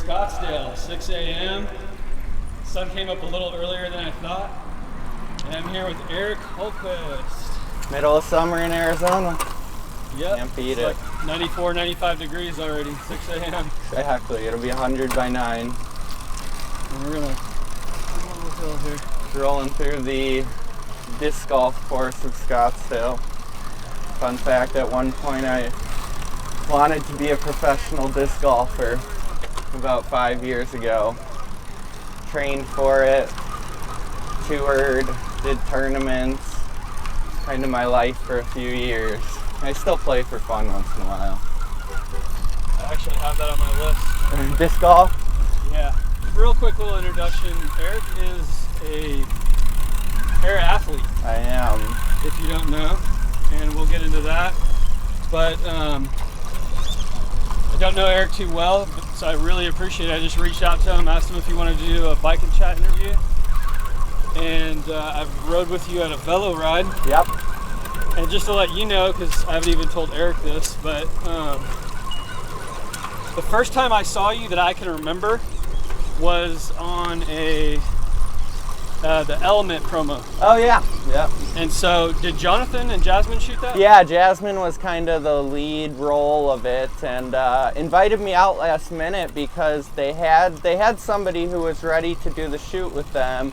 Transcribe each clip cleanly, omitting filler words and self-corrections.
Scottsdale, 6 a.m. Sun came up a little earlier than I thought. And I'm here with Erik Hultquist. Middle of summer in Arizona. Yep. Can't beat it's it. Like 94, 95 degrees already, 6 a.m. Exactly. It'll be 100 by 9. And we're gonna go on the hill here. Rolling through the disc golf course of Scottsdale. Fun fact, at one point I wanted to be a professional disc golfer about 5 years ago. Trained for it, toured, did tournaments, kind of my life for a few years. I still play for fun once in a while. I actually have that on my list. Disc golf? Yeah. Real quick little introduction. Erik is a Paratriathlete. I am. If you don't know, and we'll get into that. But I don't know Erik too well, so I really appreciate it. I just reached out to him, asked him if he wanted to do a bike and chat interview. And I've rode with you at a velo ride. Yep. And just to let you know, because I haven't even told Erik this, but the first time I saw you that I can remember was on the Element promo. Oh yeah, yep. And so, did Jonathan and Jasmine shoot that? Yeah, Jasmine was kind of the lead role of it, and invited me out last minute because they had somebody who was ready to do the shoot with them,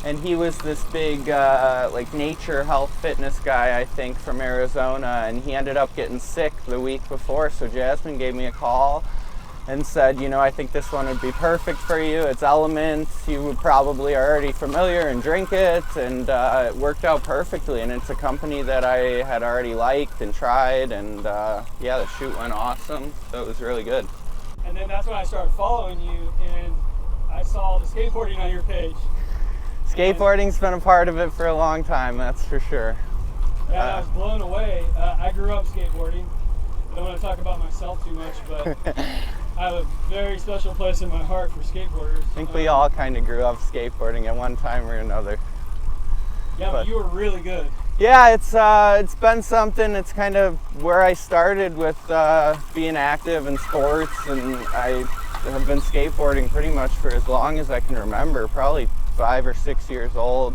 and he was this big like nature, health, fitness guy, I think, from Arizona, and he ended up getting sick the week before. So Jasmine gave me a call and said, you know, I think this one would be perfect for you. It's Element. You would probably already familiar and drink it, and it worked out perfectly. And it's a company that I had already liked and tried, and yeah, the shoot went awesome. So it was really good. And then that's when I started following you, and I saw the skateboarding on your page. Skateboarding's been a part of it for a long time, that's for sure. And I was blown away. I grew up skateboarding. I don't want to talk about myself too much, but I have a very special place in my heart for skateboarders. I think we all kind of grew up skateboarding at one time or another. Yeah, but you were really good. Yeah, it's been something. It's kind of where I started with being active in sports, and I have been skateboarding pretty much for as long as I can remember, probably 5 or 6 years old.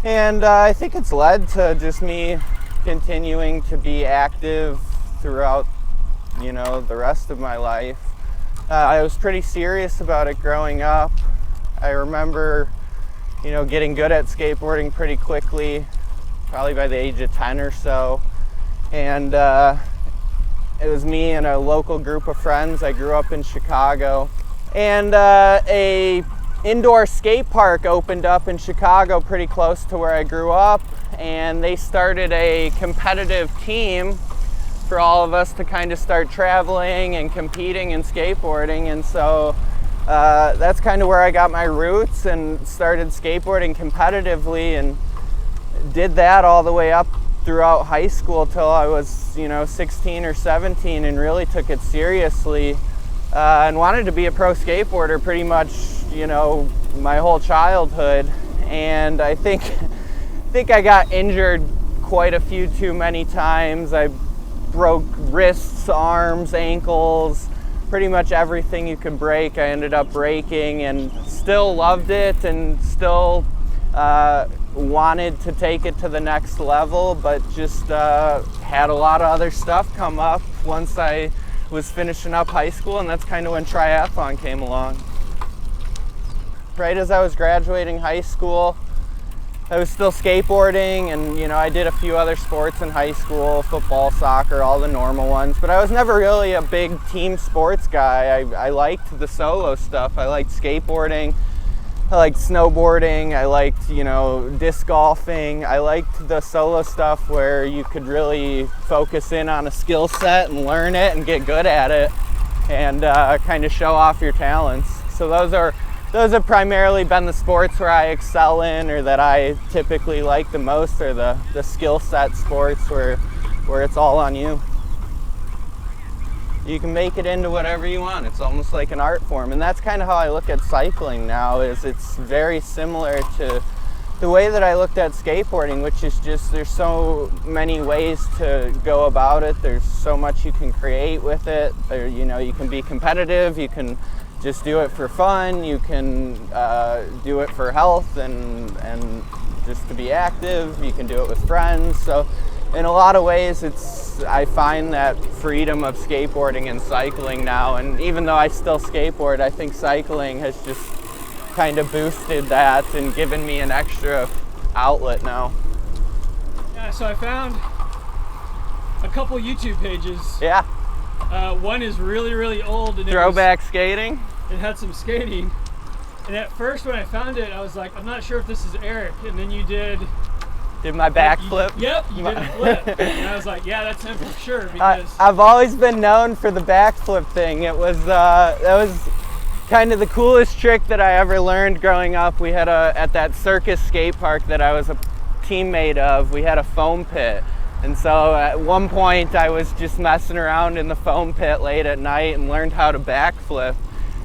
And I think it's led to just me continuing to be active throughout, you know, the rest of my life. I was pretty serious about it growing up. I remember, you know, getting good at skateboarding pretty quickly, probably by the age of 10 or so. And it was me and a local group of friends. I grew up in Chicago, and a indoor skate park opened up in Chicago pretty close to where I grew up, and they started a competitive team for all of us to kind of start traveling and competing in skateboarding. And so that's kind of where I got my roots and started skateboarding competitively, and did that all the way up throughout high school till I was, you know, 16 or 17, and really took it seriously and wanted to be a pro skateboarder pretty much, you know, my whole childhood. And I think I got injured quite a few too many times. I broke wrists, arms, ankles, pretty much everything you could break I ended up breaking, and still loved it and still wanted to take it to the next level, but just had a lot of other stuff come up once I was finishing up high school, and that's kind of when triathlon came along. Right as I was graduating high school, I was still skateboarding, and you know, I did a few other sports in high school, football, soccer, all the normal ones, but I was never really a big team sports guy. I liked the solo stuff. I liked skateboarding, I liked snowboarding, I liked, you know, disc golfing. I liked the solo stuff where you could really focus in on a skill set and learn it and get good at it, and kind of show off your talents. So those have primarily been the sports where I excel in, or that I typically like the most, or the skill set sports where it's all on you. You can make it into whatever you want. It's almost like an art form, and that's kind of how I look at cycling now. Is it's very similar to the way that I looked at skateboarding, which is just there's so many ways to go about it. There's so much you can create with it. You know, you can be competitive, you can just do it for fun. You can do it for health and just to be active. You can do it with friends. So in a lot of ways, I find that freedom of skateboarding and cycling now. And even though I still skateboard, I think cycling has just kind of boosted that and given me an extra outlet now. Yeah, so I found a couple YouTube pages. Yeah. One is really, really old. And Throwback skating. It had some skating. And at first when I found it, I was like, I'm not sure if this is Erik. And then you did my backflip. Yep, you did a flip. And I was like, yeah, that's him for sure. Because I've always been known for the backflip thing. It was that was kind of the coolest trick that I ever learned growing up. We had at that circus skate park that I was a teammate of, we had a foam pit. And so at one point I was just messing around in the foam pit late at night and learned how to backflip.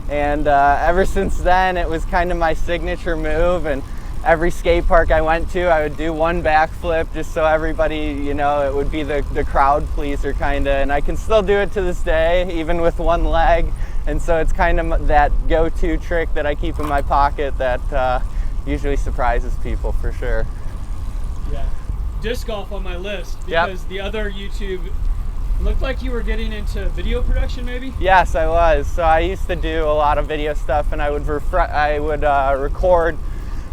And ever since then, it was kind of my signature move. And every skate park I went to, I would do one backflip just so everybody, you know, it would be the crowd pleaser kind of. And I can still do it to this day, even with one leg. And so it's kind of that go-to trick that I keep in my pocket that usually surprises people for sure. Yeah. Disc golf on my list because the other YouTube looked like you were getting into video production maybe? Yes, I was. So I used to do a lot of video stuff and I would record.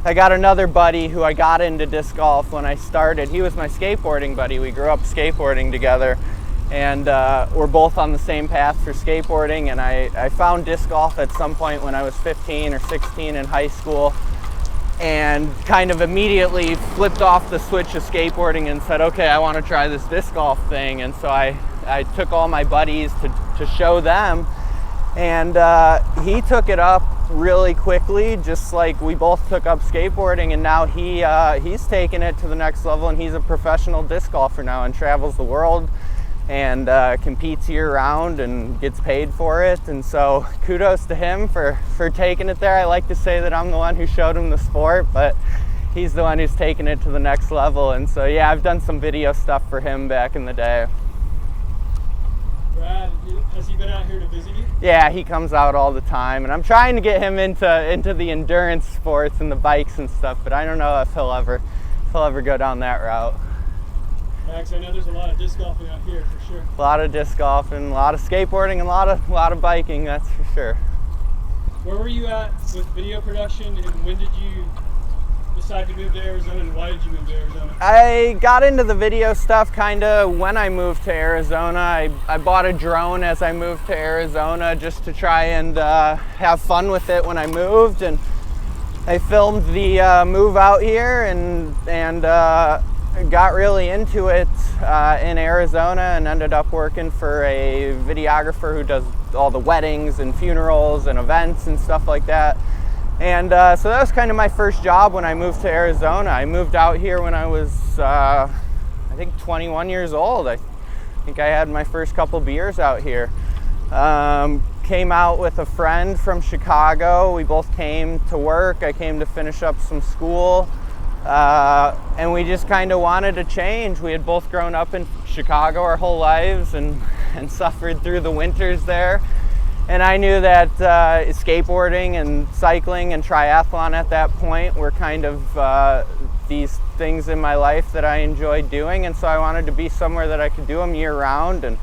I got another buddy who I got into disc golf when I started. He was my skateboarding buddy. We grew up skateboarding together. And we're both on the same path for skateboarding, and I found disc golf at some point when I was 15 or 16 in high school and kind of immediately flipped off the switch of skateboarding and said, okay, I want to try this disc golf thing. And so I took all my buddies to show them, and he took it up really quickly, just like we both took up skateboarding, and now he's taken it to the next level, and he's a professional disc golfer now and travels the world and competes year-round and gets paid for it. And so kudos to him for taking it there. I like to say that I'm the one who showed him the sport, but he's the one who's taken it to the next level. And so yeah, I've done some video stuff for him back in the day. Brad, has he been out here to visit you? Yeah, he comes out all the time, and I'm trying to get him into the endurance sports and the bikes and stuff, but I don't know if he'll ever go down that route. Max, I know there's a lot of disc golfing out here for sure. A lot of disc golfing, a lot of skateboarding, and a lot of biking, that's for sure. Where were you at with video production, and when did you decide to move to Arizona, and why did you move to Arizona? I got into the video stuff kind of when I moved to Arizona. I bought a drone as I moved to Arizona just to try and have fun with it when I moved, and I filmed the move out here and got really into it in Arizona and ended up working for a videographer who does all the weddings and funerals and events and stuff like that. And so that was kind of my first job when I moved to Arizona. I moved out here when I was, I think 21 years old. I think I had my first couple beers out here. Came out with a friend from Chicago. We both came to work. I came to finish up some school. And we just kind of wanted to change. We had both grown up in Chicago our whole lives and suffered through the winters there. And I knew that skateboarding and cycling and triathlon at that point were kind of these things in my life that I enjoyed doing. And so I wanted to be somewhere that I could do them year round and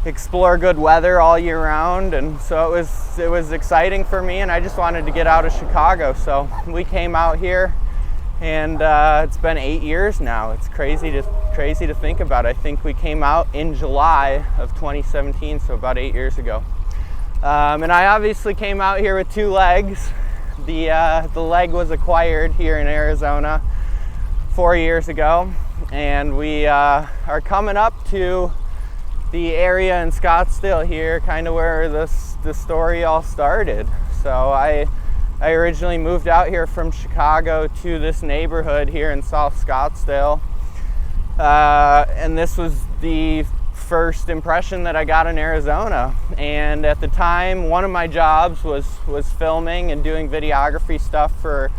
explore good weather all year round. And so it was exciting for me, and I just wanted to get out of Chicago. So we came out here. And it's been 8 years now. It's crazy to think about. I think we came out in July of 2017, so about 8 years ago. And I obviously came out here with two legs. The leg was acquired here in Arizona 4 years ago, and we are coming up to the area in Scottsdale here, kind of where the story all started. So I originally moved out here from Chicago to this neighborhood here in South Scottsdale. And this was the first impression that I got in Arizona. And at the time, one of my jobs was filming and doing videography stuff for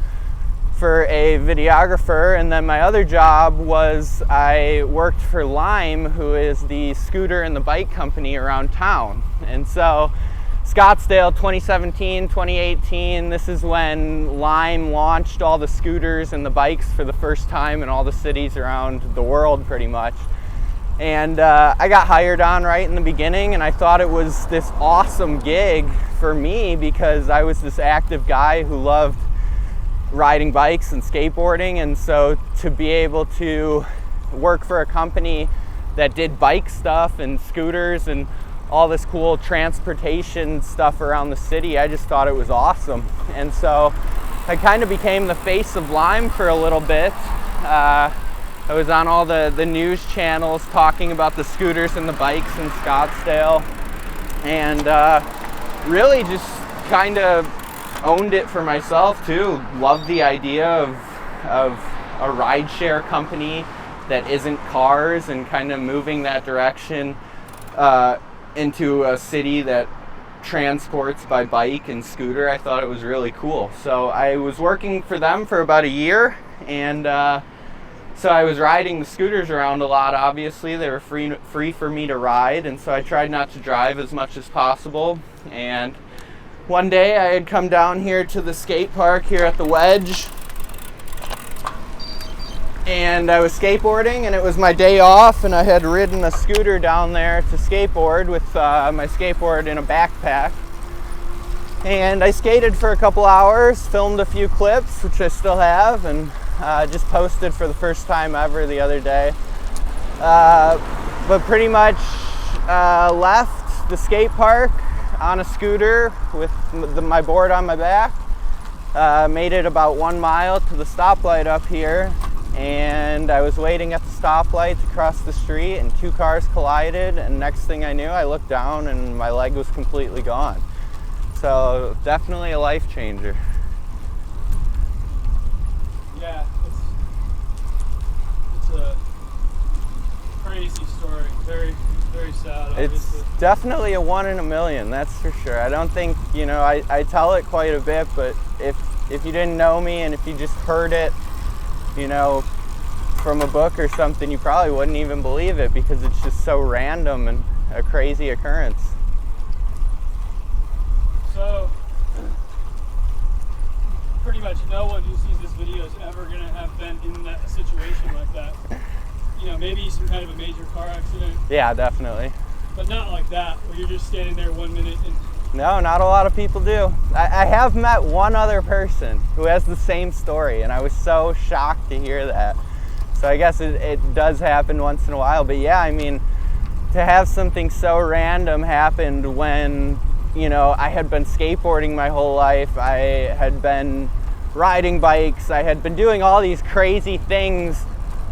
a videographer. And then my other job was I worked for Lime, who is the scooter and the bike company around town. And so Scottsdale 2017, 2018, this is when Lime launched all the scooters and the bikes for the first time in all the cities around the world pretty much. And I got hired on right in the beginning, and I thought it was this awesome gig for me because I was this active guy who loved riding bikes and skateboarding, and so to be able to work for a company that did bike stuff and scooters and all this cool transportation stuff around the city, I just thought it was awesome. And so I kind of became the face of Lime for a little bit. I was on all the news channels talking about the scooters and the bikes in Scottsdale, and really just kind of owned it for myself too. Loved the idea of a rideshare company that isn't cars and kind of moving that direction into a city that transports by bike and scooter. I thought it was really cool. So I was working for them for about a year, and so I was riding the scooters around a lot. Obviously they were free for me to ride, and so I tried not to drive as much as possible. And one day I had come down here to the skate park here at the Wedge, and I was skateboarding, and it was my day off, and I had ridden a scooter down there to skateboard with my skateboard in a backpack. And I skated for a couple hours, filmed a few clips, which I still have, and just posted for the first time ever the other day. But pretty much left the skate park on a scooter with my board on my back. Made it about 1 mile to the stoplight up here, and I was waiting at the stoplight to cross the street, and 2 cars collided, and next thing I knew, I looked down and my leg was completely gone. So definitely a life changer. Yeah, it's a crazy story. Very, very sad, obviously. It's definitely a 1 in a million, that's for sure. I don't think, I tell it quite a bit, but if you didn't know me and if you just heard it, from a book or something, you probably wouldn't even believe it because it's just so random and a crazy occurrence. So, pretty much no one who sees this video is ever going to have been in that situation like that. Maybe some kind of a major car accident. Yeah, definitely. But not like that, where you're just standing there 1 minute and... No, not a lot of people do. I have met one other person who has the same story, and I was so shocked to hear that. So I guess it does happen once in a while. But yeah, I mean, to have something so random happened when, I had been skateboarding my whole life. I had been riding bikes. I had been doing all these crazy things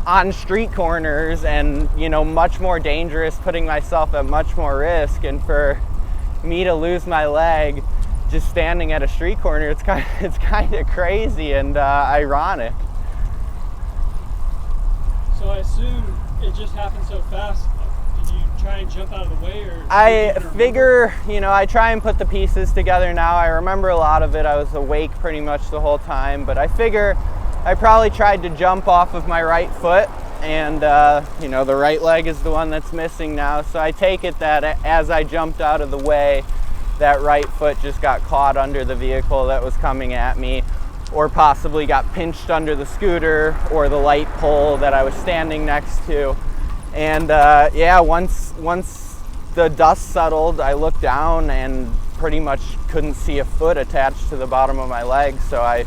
on street corners and, much more dangerous, putting myself at much more risk. And for me to lose my leg just standing at a street corner, it's kind of crazy and ironic. So I assume it just happened so fast. Did you try and jump out of the way, or? I figure, I try and put the pieces together now. I remember a lot of it. I was awake pretty much the whole time, but I figure I probably tried to jump off of my right foot, and the right leg is the one that's missing now. So I take it that as I jumped out of the way, that right foot just got caught under the vehicle that was coming at me, or possibly got pinched under the scooter or the light pole that I was standing next to. And once the dust settled, I looked down and pretty much couldn't see a foot attached to the bottom of my leg. So I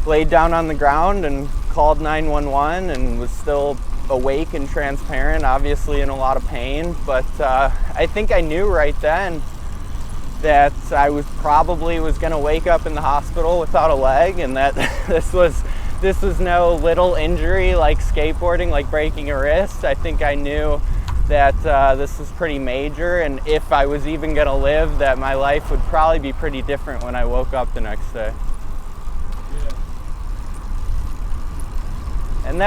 laid down on the ground and called 911 and was still awake and transparent, obviously in a lot of pain. But I think I knew right then that I was going to wake up in the hospital without a leg, and that this was no little injury like skateboarding, like breaking a wrist. I think I knew that this was pretty major, and if I was even going to live, that my life would probably be pretty different when I woke up the next day. Yeah. And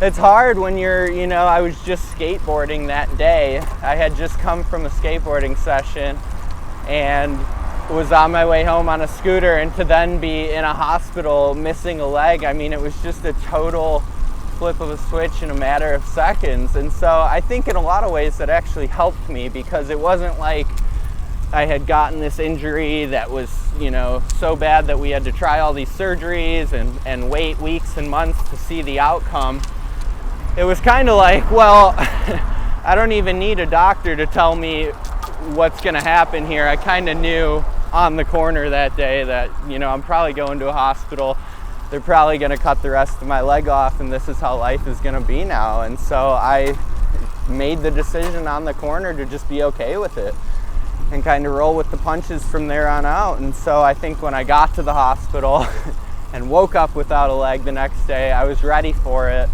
it's hard when you're, I was just skateboarding that day. I had just come from a skateboarding session and was on my way home on a scooter, and to then be in a hospital missing a leg, I mean, it was just a total flip of a switch in a matter of seconds. And so I think in a lot of ways that actually helped me, because it wasn't like I had gotten this injury that was, you know, so bad that we had to try all these surgeries and wait weeks and months to see the outcome. It was kind of like, well, I don't even need a doctor to tell me what's going to happen here. I kind of knew on the corner that day that, you know, I'm probably going to a hospital. They're probably going to cut the rest of my leg off, and this is how life is going to be now. And so I made the decision on the corner to just be okay with it and kind of roll with the punches from there on out. And so I think when I got to the hospital and woke up without a leg the next day, I was ready for it,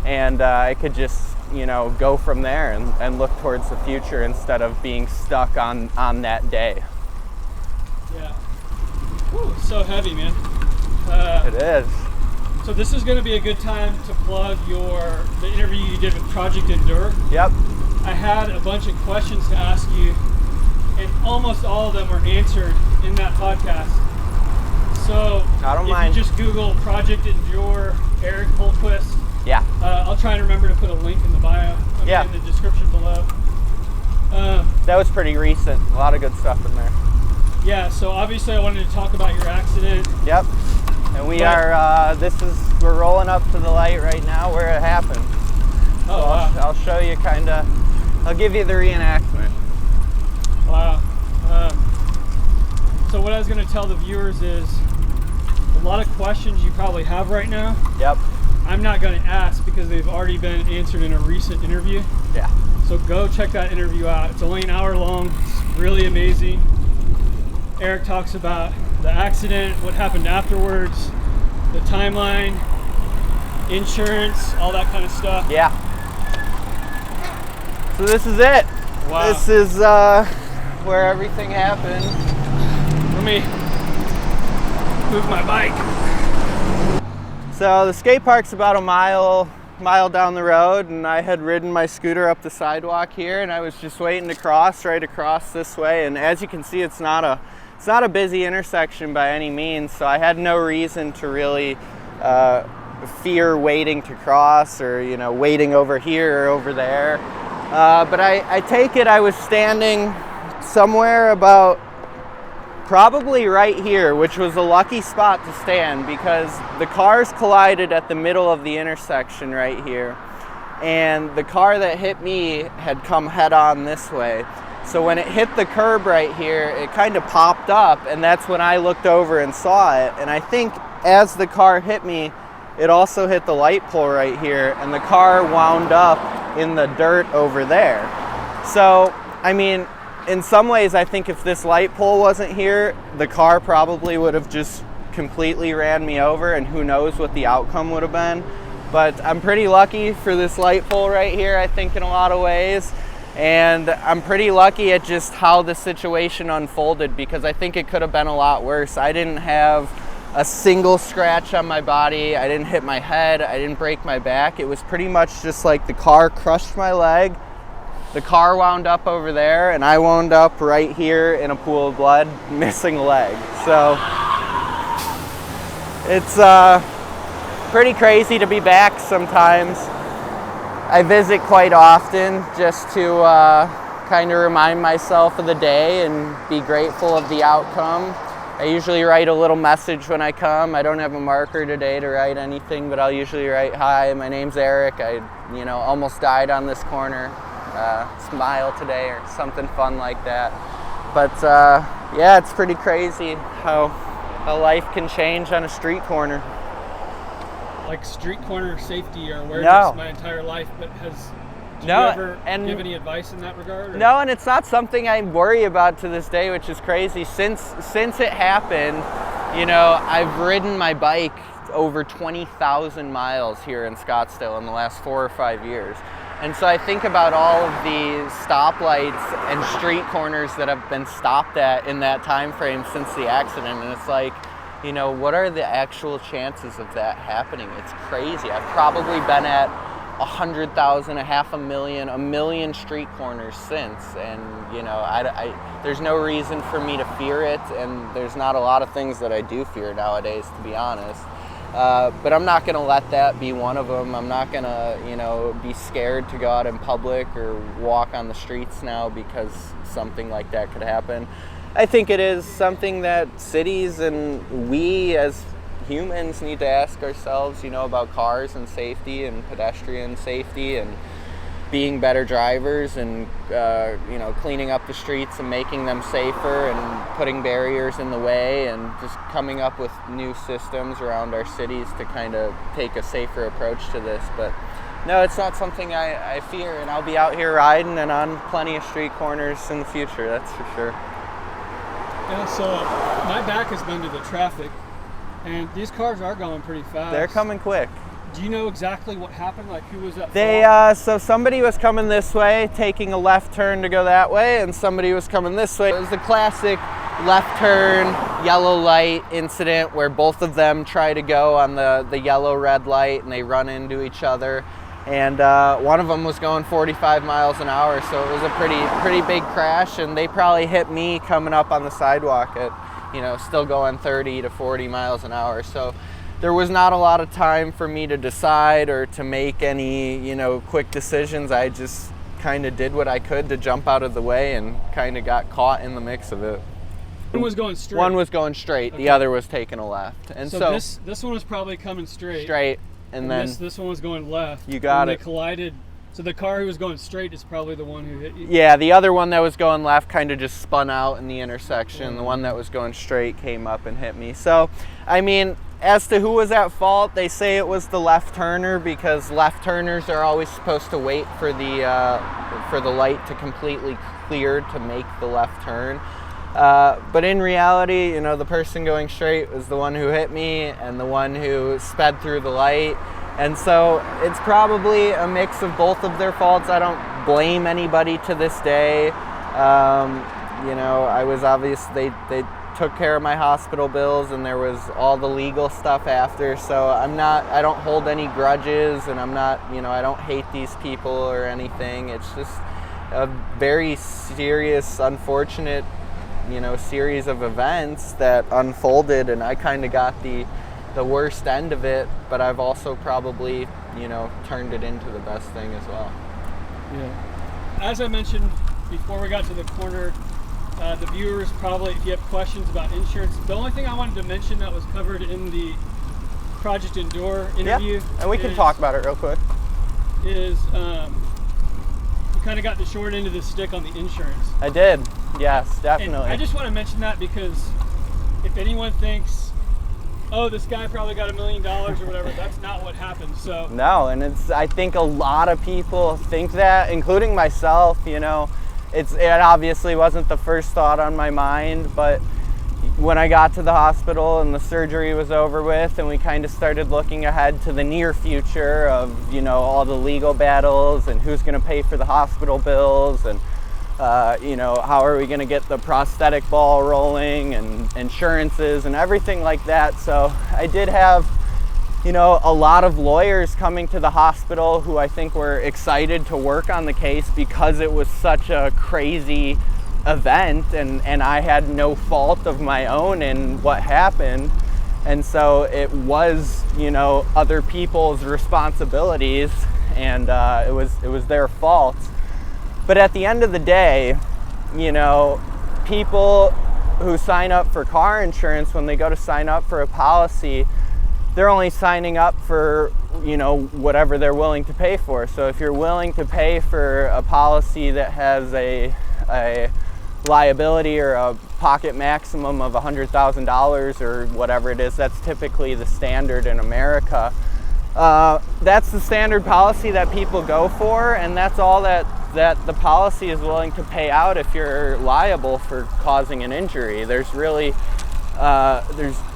and I could just, you know, go from there and look towards the future instead of being stuck on that day. Yeah. Whew, so heavy, man. It is. So this is going to be a good time to plug the interview you did with Project Endure. Yep. I had a bunch of questions to ask you, and almost all of them were answered in that podcast. So if you just Google Project Endure Erik Hultquist, yeah, I'll try and remember to put a link in the bio, in the description below. That was pretty recent. A lot of good stuff in there. Yeah, so obviously I wanted to talk about your accident. Yep. And we're rolling up to the light right now where it happened. Oh, so wow. I'll show you I'll give you the reenactment. Wow. So what I was going to tell the viewers is a lot of questions you probably have right now. Yep. I'm not going to ask because they've already been answered in a recent interview. Yeah. So go check that interview out. It's only an hour long. It's really amazing. Erik talks about the accident, what happened afterwards, the timeline, insurance, all that kind of stuff. Yeah. So this is it. Wow. This is where everything happened. Let me move my bike. So the skate park's about a mile down the road, and I had ridden my scooter up the sidewalk here, and I was just waiting to cross right across this way. And as you can see, it's not a busy intersection by any means, so I had no reason to really fear waiting to cross or, you know, waiting over here or over there. But I take it I was standing somewhere about probably right here, which was a lucky spot to stand because the cars collided at the middle of the intersection right here, and the car that hit me had come head on this way. So when it hit the curb right here, it kind of popped up, and that's when I looked over and saw it. And I think as the car hit me, it also hit the light pole right here, and the car wound up in the dirt over there. So, I mean, in some ways, I think if this light pole wasn't here, the car probably would have just completely ran me over, and who knows what the outcome would have been. But I'm pretty lucky for this light pole right here, I think, in a lot of ways. And I'm pretty lucky at just how the situation unfolded, because I think it could have been a lot worse. I didn't have a single scratch on my body. I didn't hit my head. I didn't break my back. It was pretty much just like the car crushed my leg. The car wound up over there, and I wound up right here in a pool of blood, missing a leg. So it's pretty crazy to be back sometimes. I visit quite often just to kind of remind myself of the day and be grateful of the outcome. I usually write a little message when I come. I don't have a marker today to write anything, but I'll usually write, "Hi, my name's Erik. I, almost died on this corner. Smile today," or something fun like that. But yeah, it's pretty crazy how life can change on a street corner. Like street corner safety or awareness my entire life, but do you ever give any advice in that regard? Or? No, and it's not something I worry about to this day, which is crazy. Since it happened, I've ridden my bike over 20,000 miles here in Scottsdale in the last 4 or 5 years. And so I think about all of the stoplights and street corners that have been stopped at in that time frame since the accident, and it's like, what are the actual chances of that happening? It's crazy. I've probably been at 100,000, 500,000, 1 million street corners since, and there's no reason for me to fear it, and there's not a lot of things that I do fear nowadays, to be honest. But I'm not going to let that be one of them. I'm not going to, be scared to go out in public or walk on the streets now because something like that could happen. I think it is something that cities and we as humans need to ask ourselves, about cars and safety and pedestrian safety and being better drivers and, cleaning up the streets and making them safer and putting barriers in the way and just coming up with new systems around our cities to kind of take a safer approach to this. But no, it's not something I fear, and I'll be out here riding and on plenty of street corners in the future, that's for sure. Yeah, so my back has been to the traffic, and these cars are going pretty fast. They're coming quick. Do you know exactly what happened? Like, who was at fault? So somebody was coming this way, taking a left turn to go that way, and somebody was coming this way. It was the classic left turn, yellow light incident where both of them try to go on the yellow-red light, and they run into each other. And one of them was going 45 miles an hour, so it was a pretty big crash, and they probably hit me coming up on the sidewalk at, still going 30 to 40 miles an hour. So there was not a lot of time for me to decide or to make any, quick decisions. I just kind of did what I could to jump out of the way and kind of got caught in the mix of it. One was going straight? One was going straight. Okay. The other was taking a left. And so this one was probably coming straight. Straight. And then this one was going left. You got it. They collided. So the car who was going straight is probably the one who hit you? Yeah, the other one that was going left kind of just spun out in the intersection. The one that was going straight came up and hit me. So, as to who was at fault, they say it was the left turner because left turners are always supposed to wait for the light to completely clear to make the left turn. But in reality, the person going straight was the one who hit me and the one who sped through the light. And so it's probably a mix of both of their faults. I don't blame anybody to this day. I was they took care of my hospital bills and there was all the legal stuff after. So I don't hold any grudges, and I'm not, I don't hate these people or anything. It's just a very serious, unfortunate, series of events that unfolded, and I kind of got the worst end of it, but I've also probably, turned it into the best thing as well. Yeah. As I mentioned before we got to the corner, the viewers probably, if you have questions about insurance, the only thing I wanted to mention that was covered in the Project Endure interview. Yeah, and we can talk about it real quick. Is you kind of got the short end of the stick on the insurance. I did. Yes, definitely. And I just want to mention that because if anyone thinks, oh, this guy probably got $1 million or whatever, that's not what happened. So no, and I think a lot of people think that, including myself. It obviously wasn't the first thought on my mind, but when I got to the hospital and the surgery was over with and we kind of started looking ahead to the near future of, all the legal battles and who's going to pay for the hospital bills and, how are we going to get the prosthetic ball rolling and insurances and everything like that. So I did have, a lot of lawyers coming to the hospital who I think were excited to work on the case because it was such a crazy event and I had no fault of my own in what happened. And so it was, other people's responsibilities, and it was their fault. But at the end of the day, people who sign up for car insurance, when they go to sign up for a policy, they're only signing up for, whatever they're willing to pay for. So if you're willing to pay for a policy that has a liability or a pocket maximum of $100,000 or whatever it is, that's typically the standard in America. That's the standard policy that people go for, and that's all that the policy is willing to pay out if you're liable for causing an injury. There's really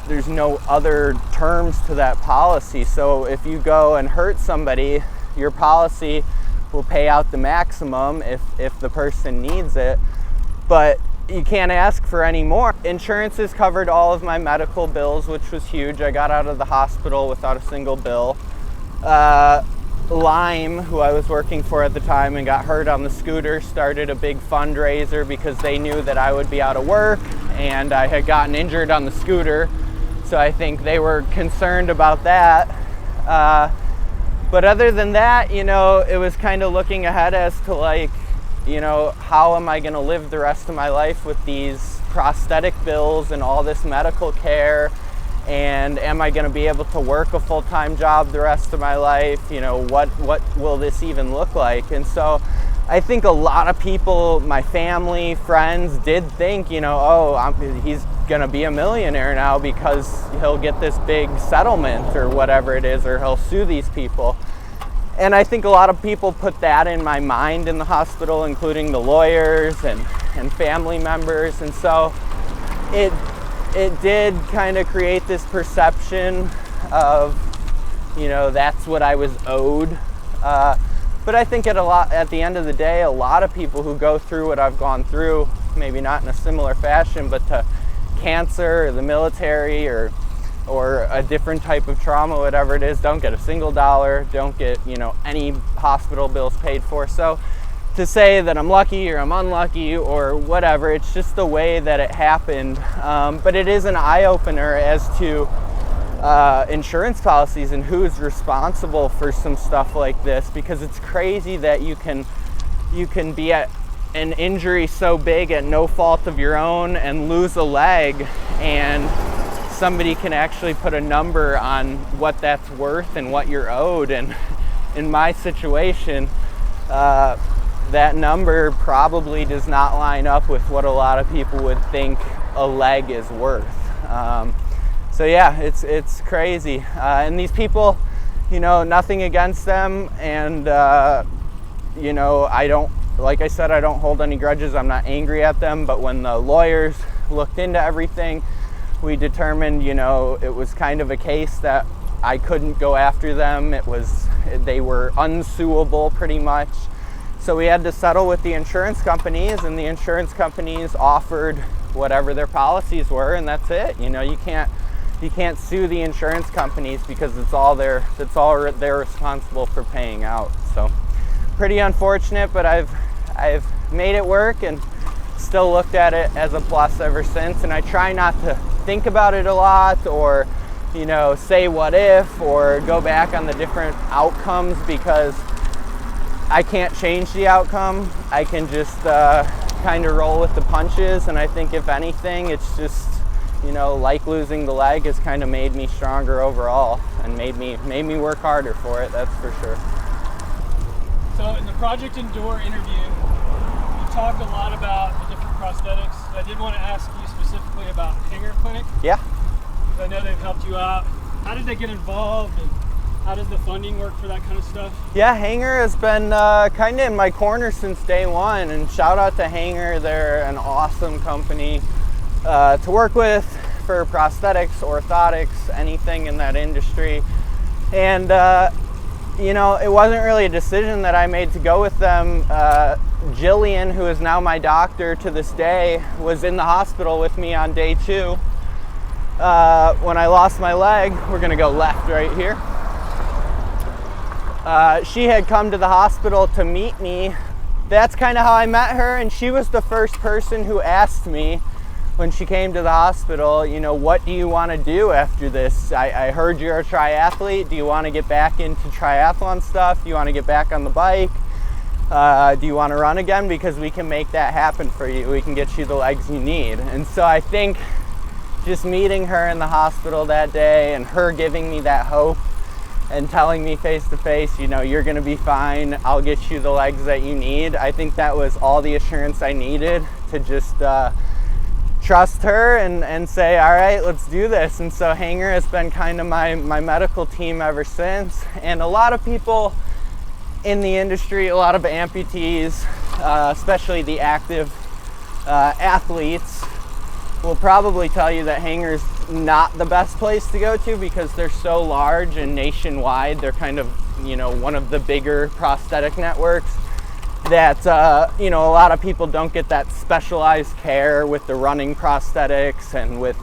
there's no other terms to that policy. So if you go and hurt somebody, your policy will pay out the maximum if the person needs it, but you can't ask for any more. Insurance has covered all of my medical bills, which was huge. I got out of the hospital without a single bill. Lime, who I was working for at the time and got hurt on the scooter, started a big fundraiser because they knew that I would be out of work and I had gotten injured on the scooter. So I think they were concerned about that. But other than that, you know, it was kind of looking ahead as to like, you know, how am I going to live the rest of my life with these prosthetic bills and all this medical care? And am I going to be able to work a full-time job the rest of my life? You know, what will this even look like? And so I think a lot of people, my family, friends, did think, you know, oh, he's going to be a millionaire now because he'll get this big settlement or whatever it is, or he'll sue these people. And I think a lot of people put that in my mind in the hospital, including the lawyers and family members. And so it did kind of create this perception of, you know, that's what I was owed. But I think at the end of the day, a lot of people who go through what I've gone through, maybe not in a similar fashion, but to cancer or the military or a different type of trauma, whatever it is, don't get a single dollar, don't get, you know, any hospital bills paid for. So to say that I'm lucky or I'm unlucky or whatever, it's just the way that it happened. But it is an eye-opener as to insurance policies and who's responsible for some stuff like this, because it's crazy that you can be at an injury so big at no fault of your own and lose a leg, and somebody can actually put a number on what that's worth and what you're owed. And in my situation, that number probably does not line up with what a lot of people would think a leg is worth. So yeah, it's crazy. And these people, you know, nothing against them. And, you know, like I said, I don't hold any grudges. I'm not angry at them. But when the lawyers looked into everything, we determined, you know, it was kind of a case that I couldn't go after them. They were unsuable pretty much. So we had to settle with the insurance companies, and the insurance companies offered whatever their policies were, and that's it. You know, you can't sue the insurance companies because that's all they're responsible for paying out. So pretty unfortunate, but I've made it work and still looked at it as a plus ever since. And I try not to think about it a lot, or, you know, say what if, or go back on the different outcomes, because I can't change the outcome. I can just kind of roll with the punches. And I think if anything, it's just, you know, like losing the leg has kind of made me stronger overall and made me work harder for it, that's for sure. So in the Project Endure interview, you talked a lot about the different prosthetics. I did want to ask you specifically about Hanger Clinic. Yeah. I know they've helped you out. How did they get involved, and how does the funding work for that kind of stuff? Yeah, Hanger has been kind of in my corner since day one, and shout out to Hanger. They're an awesome company to work with for prosthetics, orthotics, anything in that industry. And you know, it wasn't really a decision that I made to go with them. Jillian, who is now my doctor to this day, was in the hospital with me on day 2 when I lost my leg. We're gonna go left right here. She had come to the hospital to meet me. That's kind of how I met her, and she was the first person who asked me when she came to the hospital, you know, what do you want to do after this? I heard you're a triathlete. Do you want to get back into triathlon stuff? Do you want to get back on the bike? Do you want to run again? Because we can make that happen for you. We can get you the legs you need. And so I think just meeting her in the hospital that day and her giving me that hope and telling me face to face, you know, you're going to be fine. I'll get you the legs that you need. I think that was all the assurance I needed to just trust her and say, all right, let's do this. And so Hanger has been kind of my medical team ever since. And a lot of people in the industry, a lot of amputees, especially the active athletes, will probably tell you that Hanger's not the best place to go to because they're so large and nationwide. They're kind of, you know, one of the bigger prosthetic networks that, you know, a lot of people don't get that specialized care with the running prosthetics and with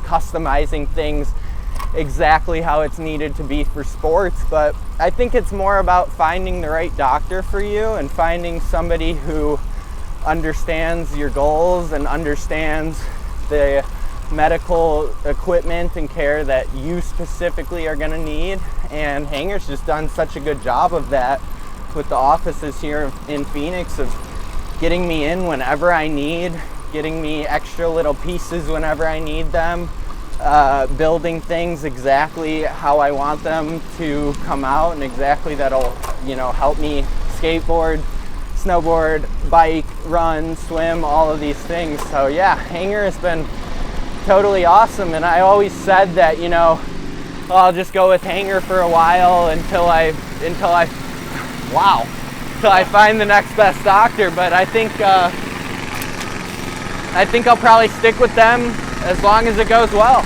customizing things exactly how it's needed to be for sports. But I think it's more about finding the right doctor for you and finding somebody who understands your goals and understands the medical equipment and care that you specifically are going to need. And Hanger's just done such a good job of that with the offices here in Phoenix, of getting me in whenever I need, getting me extra little pieces whenever I need them, building things exactly how I want them to come out, and exactly that'll, you know, help me skateboard, snowboard, bike, run, swim, all of these things. So yeah, Hanger has been totally awesome. And I always said that, you know, I'll just go with Hanger for a while until I find the next best doctor. But I think I'll probably stick with them as long as it goes well.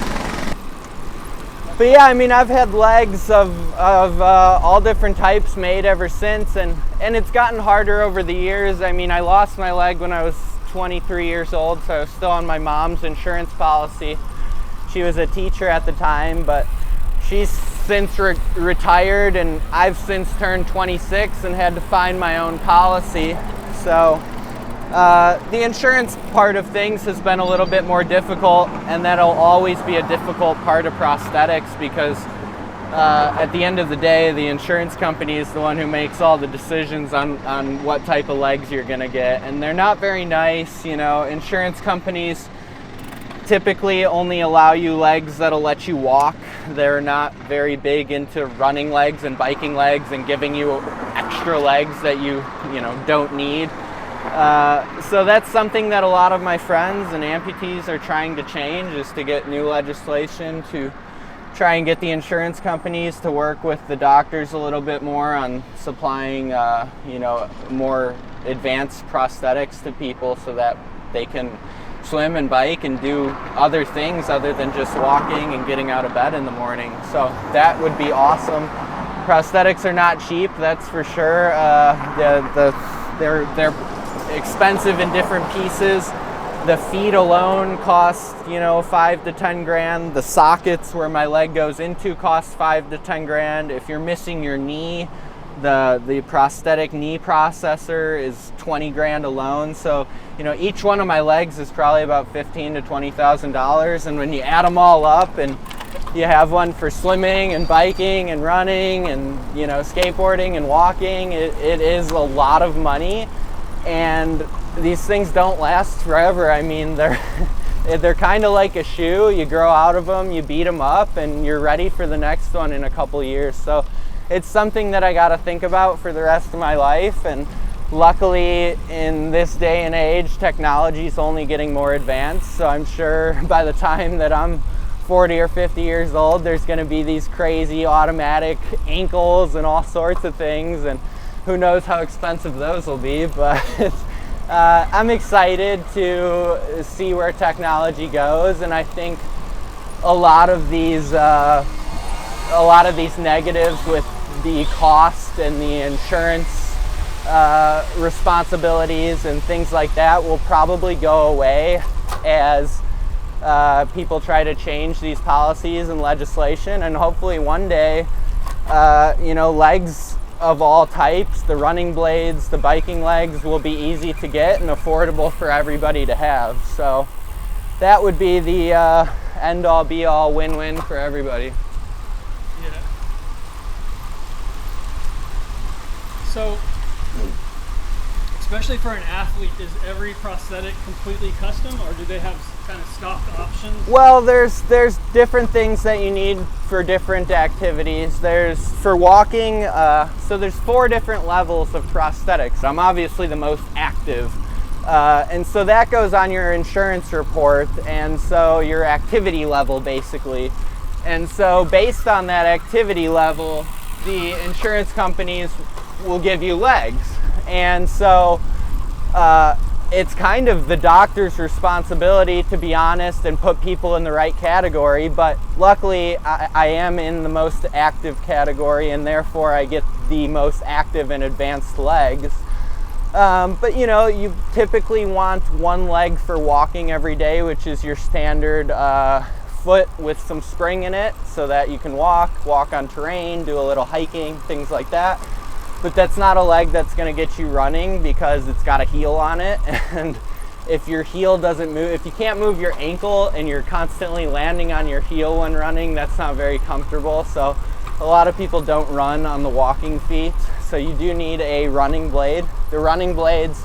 But yeah, I mean, I've had legs of all different types made ever since, and it's gotten harder over the years. I mean, I lost my leg when I was 23 years old, so I was still on my mom's insurance policy. She was a teacher at the time, but she's since retired, and I've since turned 26 and had to find my own policy. So the insurance part of things has been a little bit more difficult, and that'll always be a difficult part of prosthetics, because at the end of the day, the insurance company is the one who makes all the decisions on what type of legs you're gonna get, and they're not very nice. You know, insurance companies typically only allow you legs that'll let you walk. They're not very big into running legs and biking legs and giving you extra legs that you don't need. So that's something that a lot of my friends and amputees are trying to change, is to get new legislation to try and get the insurance companies to work with the doctors a little bit more on supplying more advanced prosthetics to people, so that they can swim and bike and do other things other than just walking and getting out of bed in the morning. So that would be awesome. Prosthetics are not cheap, that's for sure. They're expensive in different pieces. The feet alone cost, $5 to $10 grand. The sockets where my leg goes into cost $5 to $10 grand. If you're missing your knee, the prosthetic knee processor is $20 grand alone. So, each one of my legs is probably about $15,000 to $20,000. And when you add them all up, and you have one for swimming and biking and running and, skateboarding and walking, it is a lot of money. And these things don't last forever. I mean, they're kind of like a shoe. You grow out of them, you beat them up, and you're ready for the next one in a couple years. So it's something that I got to think about for the rest of my life. And luckily, in this day and age, technology is only getting more advanced. So I'm sure by the time that I'm 40 or 50 years old, there's going to be these crazy automatic ankles and all sorts of things. And who knows how expensive those will be, but I'm excited to see where technology goes. And I think a lot of these negatives with the cost and the insurance responsibilities and things like that will probably go away as people try to change these policies and legislation. And hopefully one day, legs of all types, the running blades, the biking legs, will be easy to get and affordable for everybody to have. So that would be the end-all be-all win-win for everybody. Yeah. So, especially for an athlete, is every prosthetic completely custom, or do they have kind of stock options? Well, there's different things that you need for different activities. There's for walking, so there's 4 different levels of prosthetics. I'm obviously the most active, and so that goes on your insurance report, and so your activity level basically. And so based on that activity level, the insurance companies will give you legs. And so it's kind of the doctor's responsibility, to be honest, and put people in the right category. But luckily, I am in the most active category, and therefore I get the most active and advanced legs. But you typically want one leg for walking every day, which is your standard foot with some spring in it, so that you can walk on terrain, do a little hiking, things like that. But that's not a leg that's going to get you running, because it's got a heel on it, and if your heel doesn't move, if you can't move your ankle and you're constantly landing on your heel when running, that's not very comfortable. So a lot of people don't run on the walking feet. So you do need a running blade. The running blades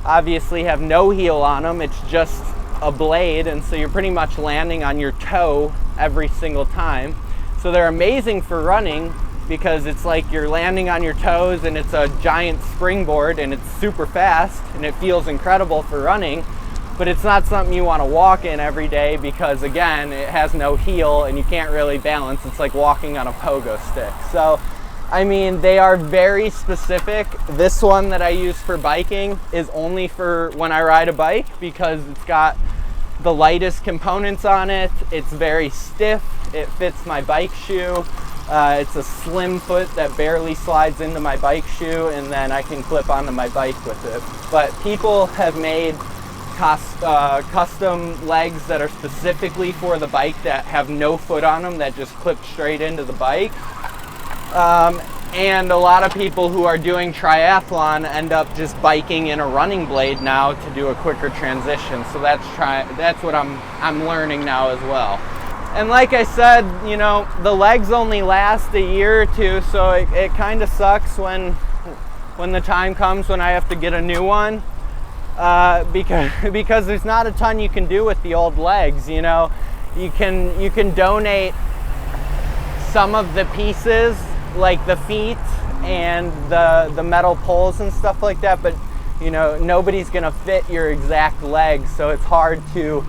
obviously have no heel on them. It's just a blade, and so you're pretty much landing on your toe every single time. So they're amazing for running because it's like you're landing on your toes and it's a giant springboard and it's super fast and it feels incredible for running, but it's not something you want to walk in every day because, again, it has no heel and you can't really balance. It's like walking on a pogo stick. So I mean, they are very specific. This one that I use for biking is only for when I ride a bike because it's got the lightest components on it. It's very stiff. It fits my bike shoe. It's a slim foot that barely slides into my bike shoe, and then I can clip onto my bike with it. But people have made custom legs that are specifically for the bike that have no foot on them, that just clip straight into the bike. And a lot of people who are doing triathlon end up just biking in a running blade now to do a quicker transition. So that's what I'm learning now as well. And like I said, you know, the legs only last a year or two, so it kind of sucks when the time comes when I have to get a new one, because there's not a ton you can do with the old legs. You know, you can donate some of the pieces, like the feet and the metal poles and stuff like that, but you know, nobody's gonna fit your exact legs, so it's hard to,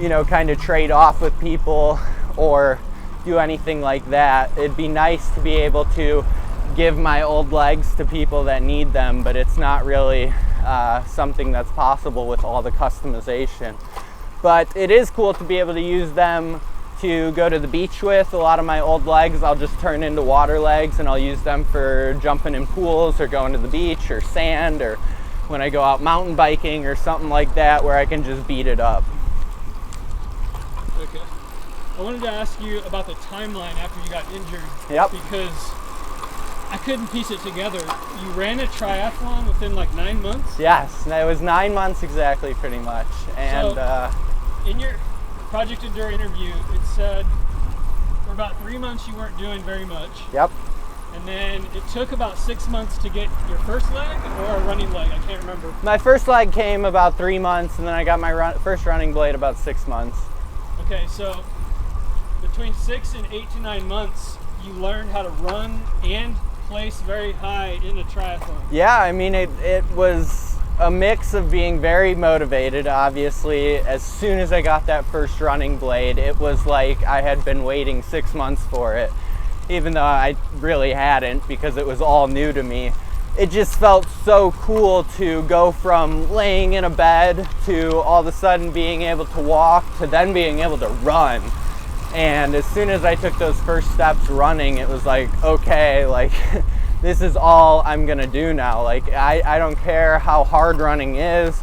you know, kind of trade off with people or do anything like that. It'd be nice to be able to give my old legs to people that need them, but it's not really something that's possible with all the customization. But it is cool to be able to use them to go to the beach with. A lot of my old legs I'll just turn into water legs, and I'll use them for jumping in pools or going to the beach or sand, or when I go out mountain biking or something like that where I can just beat it up. Okay. I wanted to ask you about the timeline after you got injured. Yep. Because I couldn't piece it together. You ran a triathlon within like 9 months? Yes, it was 9 months exactly, pretty much. And so, in your Project Endure interview, it said for about 3 months you weren't doing very much. Yep. And then it took about 6 months to get your first leg, or a running leg, I can't remember. My first leg came about 3 months, and then I got my first running blade about 6 months. Okay, so between 6 and 8 to 9 months, you learned how to run and place very high in a triathlon. Yeah, I mean, it was a mix of being very motivated, obviously. As soon as I got that first running blade, it was like I had been waiting 6 months for it, even though I really hadn't, because it was all new to me. It just felt so cool to go from laying in a bed to all of a sudden being able to walk to then being able to run. And as soon as I took those first steps running, it was like, okay, like this is all I'm gonna do now. Like I don't care how hard running is.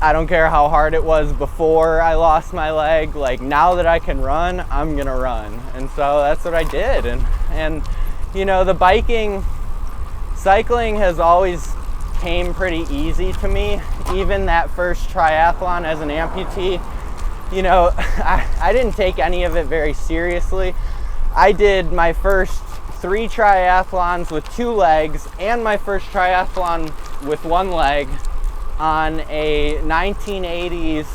I don't care how hard it was before I lost my leg. Like now that I can run, I'm gonna run. And so that's what I did. And you know, the cycling has always came pretty easy to me. Even that first triathlon as an amputee, you know, I didn't take any of it very seriously. I did my first 3 triathlons with 2 legs and my first triathlon with 1 leg on a 1980s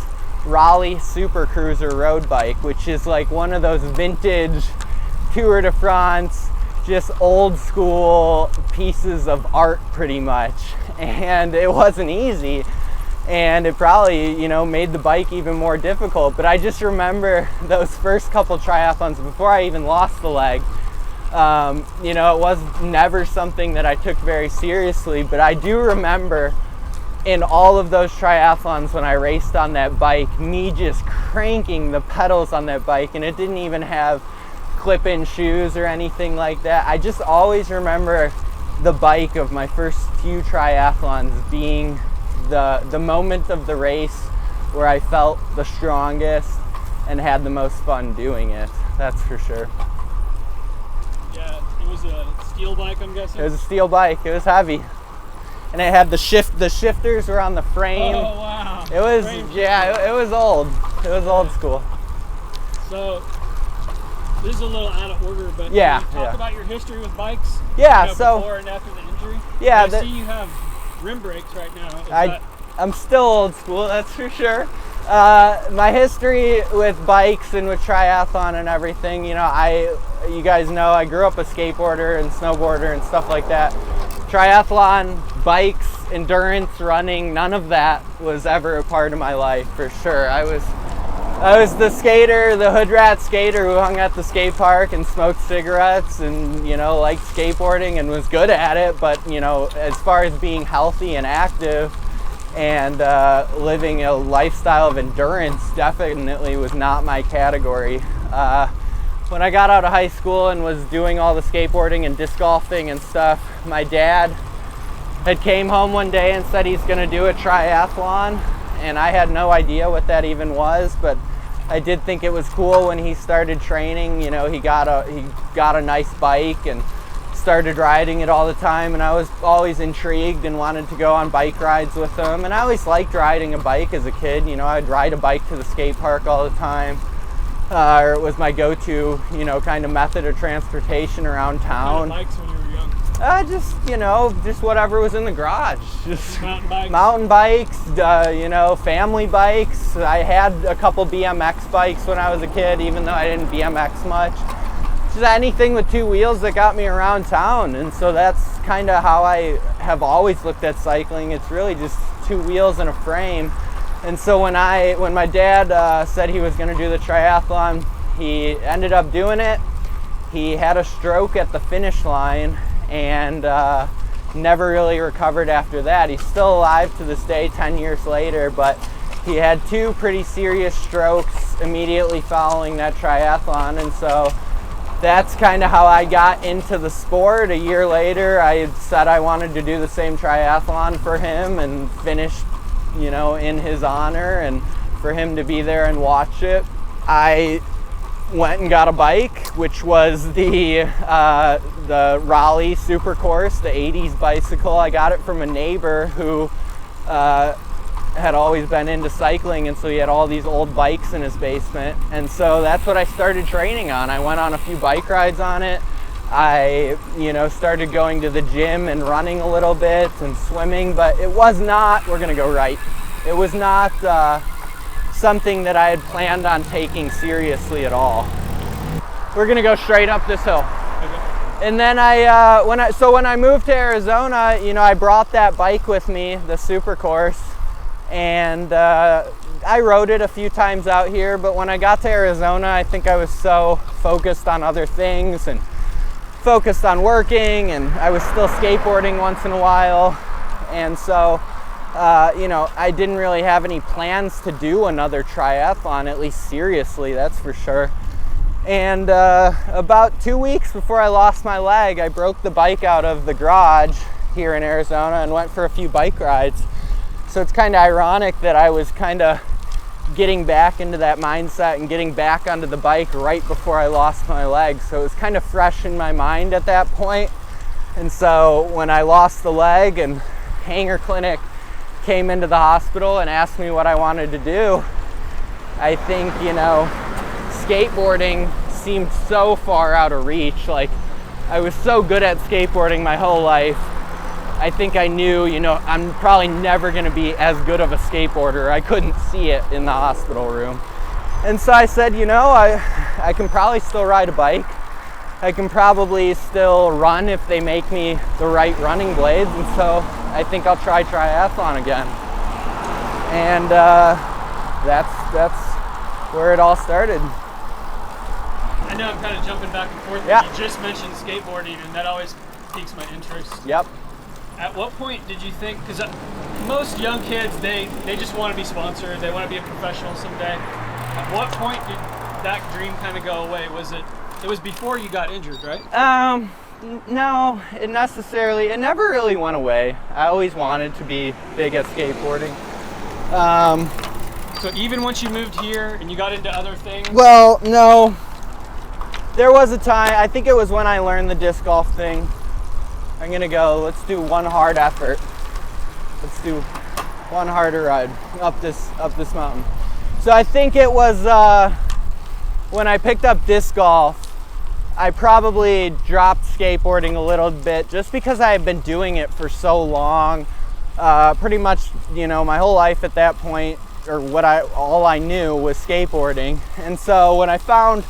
Raleigh Super Cruiser road bike, which is like one of those vintage Tour de France, just old school pieces of art pretty much. And it wasn't easy, and it probably, you know, made the bike even more difficult. But I just remember those first couple triathlons before I even lost the leg. You know, it was never something that I took very seriously, but I do remember in all of those triathlons when I raced on that bike, me just cranking the pedals on that bike, and it didn't even have clip-in shoes or anything like that. I just always remember the bike of my first few triathlons being the moment of the race where I felt the strongest and had the most fun doing it. That's for sure. Yeah, it was a steel bike, I'm guessing? It was a steel bike. It was heavy. And it had the shifters were on the frame. Oh, wow. It was, yeah, it was old. It was old school. So, this is a little out of order, but yeah, can you talk about your history with bikes? Yeah, you know, so before and after the injury. Yeah, I see you have rim brakes right now. I'm still old school, that's for sure. My history with bikes and with triathlon and everything, you know, you guys know I grew up a skateboarder and snowboarder and stuff like that. Triathlon, bikes, endurance, running, none of that was ever a part of my life, for sure. I was the skater, the hood rat skater who hung at the skate park and smoked cigarettes and, you know, liked skateboarding and was good at it. But, you know, as far as being healthy and active and living a lifestyle of endurance, definitely was not my category. When I got out of high school and was doing all the skateboarding and disc golfing and stuff, my dad had came home one day and said he's gonna do a triathlon, and I had no idea what that even was, but I did think it was cool when he started training. You know, he got a nice bike and started riding it all the time, and I was always intrigued and wanted to go on bike rides with him. And I always liked riding a bike as a kid. You know, I'd ride a bike to the skate park all the time, or it was my go-to, you know, kind of method of transportation around town. What kind of bikes when you were young? Just, you know, just whatever was in the garage. Just mountain bikes, you know, family bikes. I had a couple BMX bikes when I was a kid, even though I didn't BMX much. Just anything with two wheels that got me around town. And so that's kind of how I have always looked at cycling. It's really just two wheels and a frame. And so when my dad said he was going to do the triathlon, he ended up doing it. He had a stroke at the finish line and never really recovered after that. He's still alive to this day, 10 years later, but he had two pretty serious strokes immediately following that triathlon. And so that's kind of how I got into the sport. A year later, I said I wanted to do the same triathlon for him and finish, you know, in his honor, and for him to be there and watch it. I went and got a bike, which was the Raleigh Super Course, the 80s bicycle. I got it from a neighbor who had always been into cycling, and so he had all these old bikes in his basement. And so that's what I started training on. I went on a few bike rides on it. I, you know, started going to the gym and running a little bit and swimming, but it was not, we're gonna go right. It was not something that I had planned on taking seriously at all. We're gonna go straight up this hill. Okay. And then when I moved to Arizona, you know, I brought that bike with me, the Super Course, and I rode it a few times out here, but when I got to Arizona, I think I was so focused on other things and focused on working, and I was still skateboarding once in a while, and so you know, I didn't really have any plans to do another triathlon, at least seriously, that's for sure. And about 2 weeks before I lost my leg, I broke the bike out of the garage here in Arizona and went for a few bike rides. So it's kind of ironic that I was kind of getting back into that mindset and getting back onto the bike right before I lost my leg. So it was kind of fresh in my mind at that point. And so when I lost the leg and Hanger Clinic came into the hospital and asked me what I wanted to do, I think, you know, skateboarding seemed so far out of reach. Like, I was so good at skateboarding my whole life. I think I knew, you know, I'm probably never going to be as good of a skateboarder. I couldn't see it in the hospital room. And so I said, you know, I can probably still ride a bike. I can probably still run if they make me the right running blades. And so I think I'll try triathlon again. And that's where it all started. I know I'm kind of jumping back and forth. Yeah. You just mentioned skateboarding, and that always piques my interest. Yep. At what point did you think, because most young kids, they just want to be sponsored, they want to be a professional someday. At what point did that dream kind of go away? It was before you got injured, right? No, it never really went away. I always wanted to be big at skateboarding. So even once you moved here and you got into other things? Well, no. There was a time, I think it was when I learned the disc golf thing. I'm gonna go, let's do one hard effort. Let's do one harder ride up this mountain. So I think it was when I picked up disc golf, I probably dropped skateboarding a little bit just because I had been doing it for so long. Pretty much, you know, my whole life at that point, or all I knew was skateboarding. And so when I found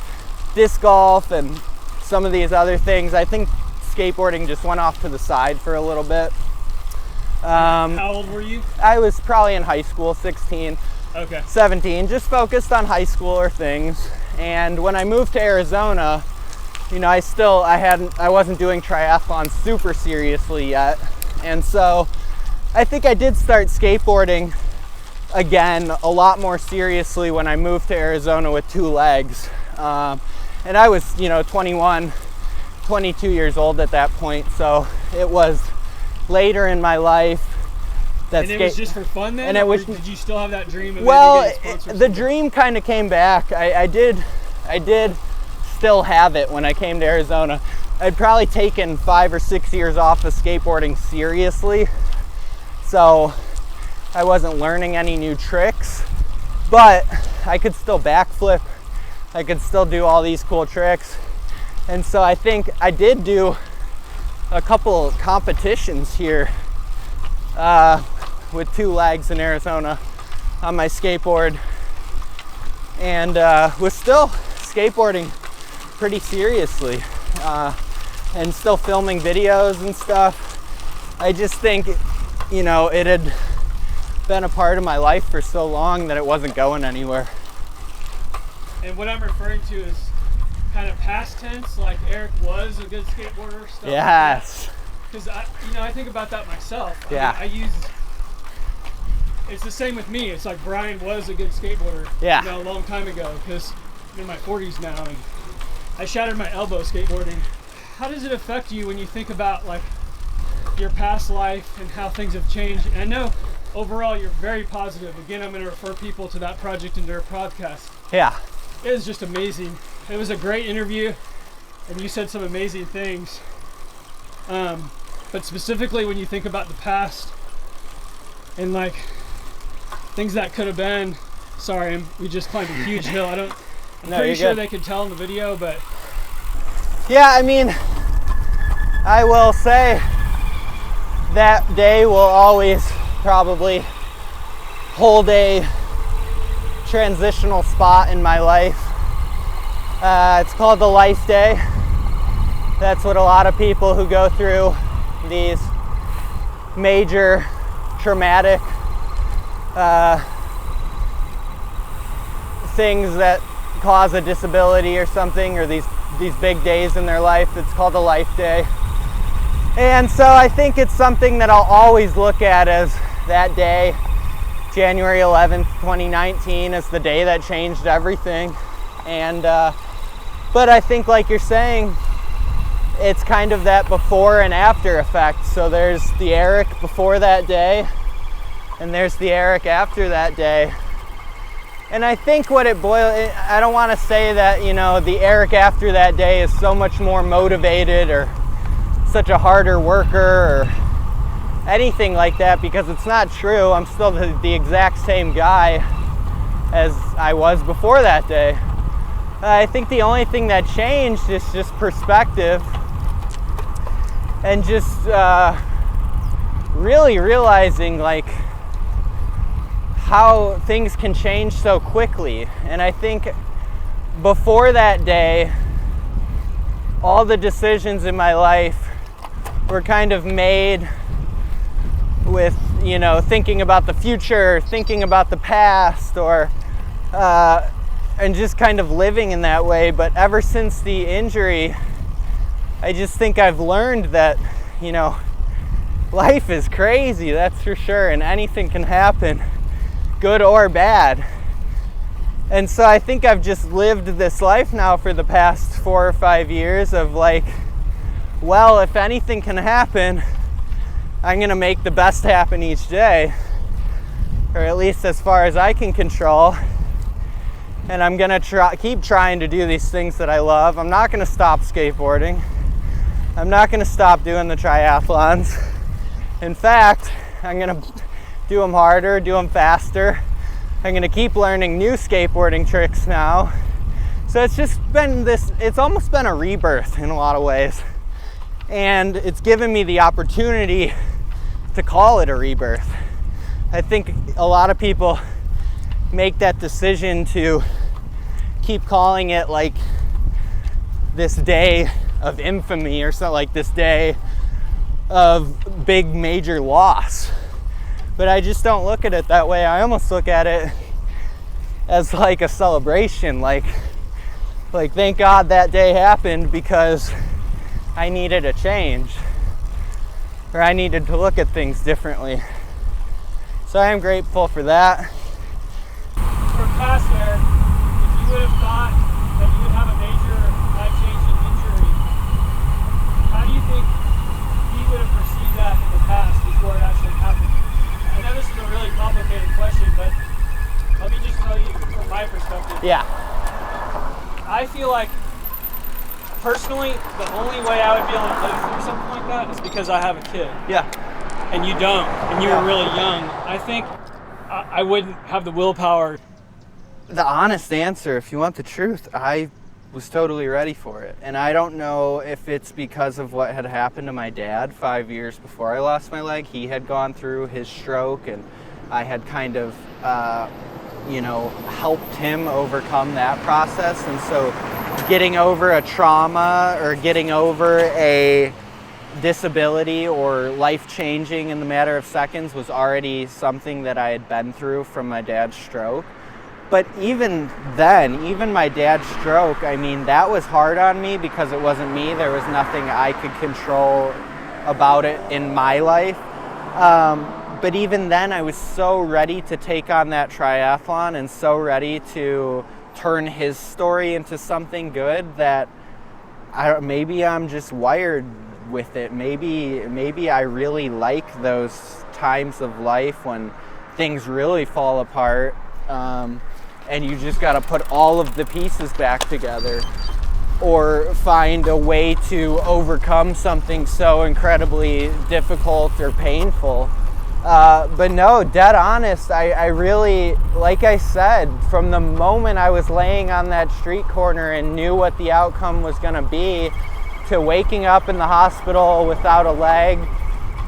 disc golf and some of these other things, I think skateboarding just went off to the side for a little bit. How old were you? I was probably in high school, 16, okay. 17, just focused on high schooler things. And when I moved to Arizona, you know, I wasn't doing triathlon super seriously yet. And so I think I did start skateboarding again a lot more seriously when I moved to Arizona with two legs. And I was, you know, 21, 22 years old at that point. So it was later in my life. And it was just for fun then? And it was, did you still have that dream of the dream kind of came back. I did still have it when I came to Arizona. I'd probably taken 5 or 6 years off of skateboarding seriously. So I wasn't learning any new tricks, but I could still backflip. I could still do all these cool tricks. And so I think I did do a couple competitions here with two legs in Arizona on my skateboard, and was still skateboarding pretty seriously and still filming videos and stuff. I just think, you know, it had been a part of my life for so long that it wasn't going anywhere. And what I'm referring to is kind of past tense, like Erik was a good skateboarder. Stuff Yes. Because I think about that myself. Yeah. It's the same with me. It's like Brian was a good skateboarder. Yeah. You know, a long time ago, because I'm in my 40s now, and I shattered my elbow skateboarding. How does it affect you when you think about like your past life and how things have changed? And I know overall you're very positive. Again, I'm going to refer people to that project in their podcast. Yeah. It was just amazing. It was a great interview, and you said some amazing things. But specifically when you think about the past and like things that could have been. Sorry, we just climbed a huge hill. I'm pretty sure they could tell in the video, but yeah, I mean, I will say that day will always probably hold a transitional spot in my life. It's called the Life Day. That's what a lot of people who go through these major traumatic things that cause a disability or something, or these big days in their life, it's called a Life Day. And so I think it's something that I'll always look at as that day, January 11th, 2019, as the day that changed everything. And but I think, like you're saying, it's kind of that before and after effect. So there's the Erik before that day, and there's the Erik after that day. And I think what it boils, I don't want to say that, you know, the Erik after that day is so much more motivated or such a harder worker or anything like that, because it's not true. I'm still the exact same guy as I was before that day. I think the only thing that changed is just perspective, and just really realizing like how things can change so quickly. And I think before that day, all the decisions in my life were kind of made with, you know, thinking about the future, thinking about the past, or and just kind of living in that way. But ever since the injury, I just think I've learned that, you know, life is crazy, that's for sure, and anything can happen, good or bad. And so I think I've just lived this life now for the past 4 or 5 years of like, well, if anything can happen, I'm gonna make the best happen each day, or at least as far as I can control. And I'm gonna keep trying to do these things that I love. I'm not gonna stop skateboarding. I'm not gonna stop doing the triathlons. In fact, I'm gonna do them harder, do them faster. I'm gonna keep learning new skateboarding tricks now. So it's just been it's almost been a rebirth in a lot of ways. And it's given me the opportunity to call it a rebirth. I think a lot of people make that decision to keep calling it like this day of infamy or something, like this day of big major loss. But I just don't look at it that way. I almost look at it as like a celebration, like thank God that day happened because I needed a change, or I needed to look at things differently. So I am grateful for that. For past Eric, if you would have thought that you would have a major life-changing injury, how do you think he would have perceived that in the past before it actually happened? I know this is a really complicated question, but let me just tell you from my perspective. Yeah. I feel like, personally, the only way I would be able to live through something like that is because I have a kid. Yeah. And you don't, and you were really young. I think I wouldn't have the willpower. The honest answer, if you want the truth, I was totally ready for it. And I don't know if it's because of what had happened to my dad 5 years before I lost my leg. He had gone through his stroke, and I had kind of, helped him overcome that process. And so getting over a trauma or getting over a disability or life-changing in the matter of seconds was already something that I had been through from my dad's stroke. But even then, even my dad's stroke, I mean, that was hard on me because it wasn't me. There was nothing I could control about it in my life. But even then, I was so ready to take on that triathlon and so ready to turn his story into something good that maybe I'm just wired with it. Maybe I really like those times of life when things really fall apart, and you just got to put all of the pieces back together, or find a way to overcome something so incredibly difficult or painful. But no, dead honest, I really, like I said, from the moment I was laying on that street corner and knew what the outcome was going to be, to waking up in the hospital without a leg,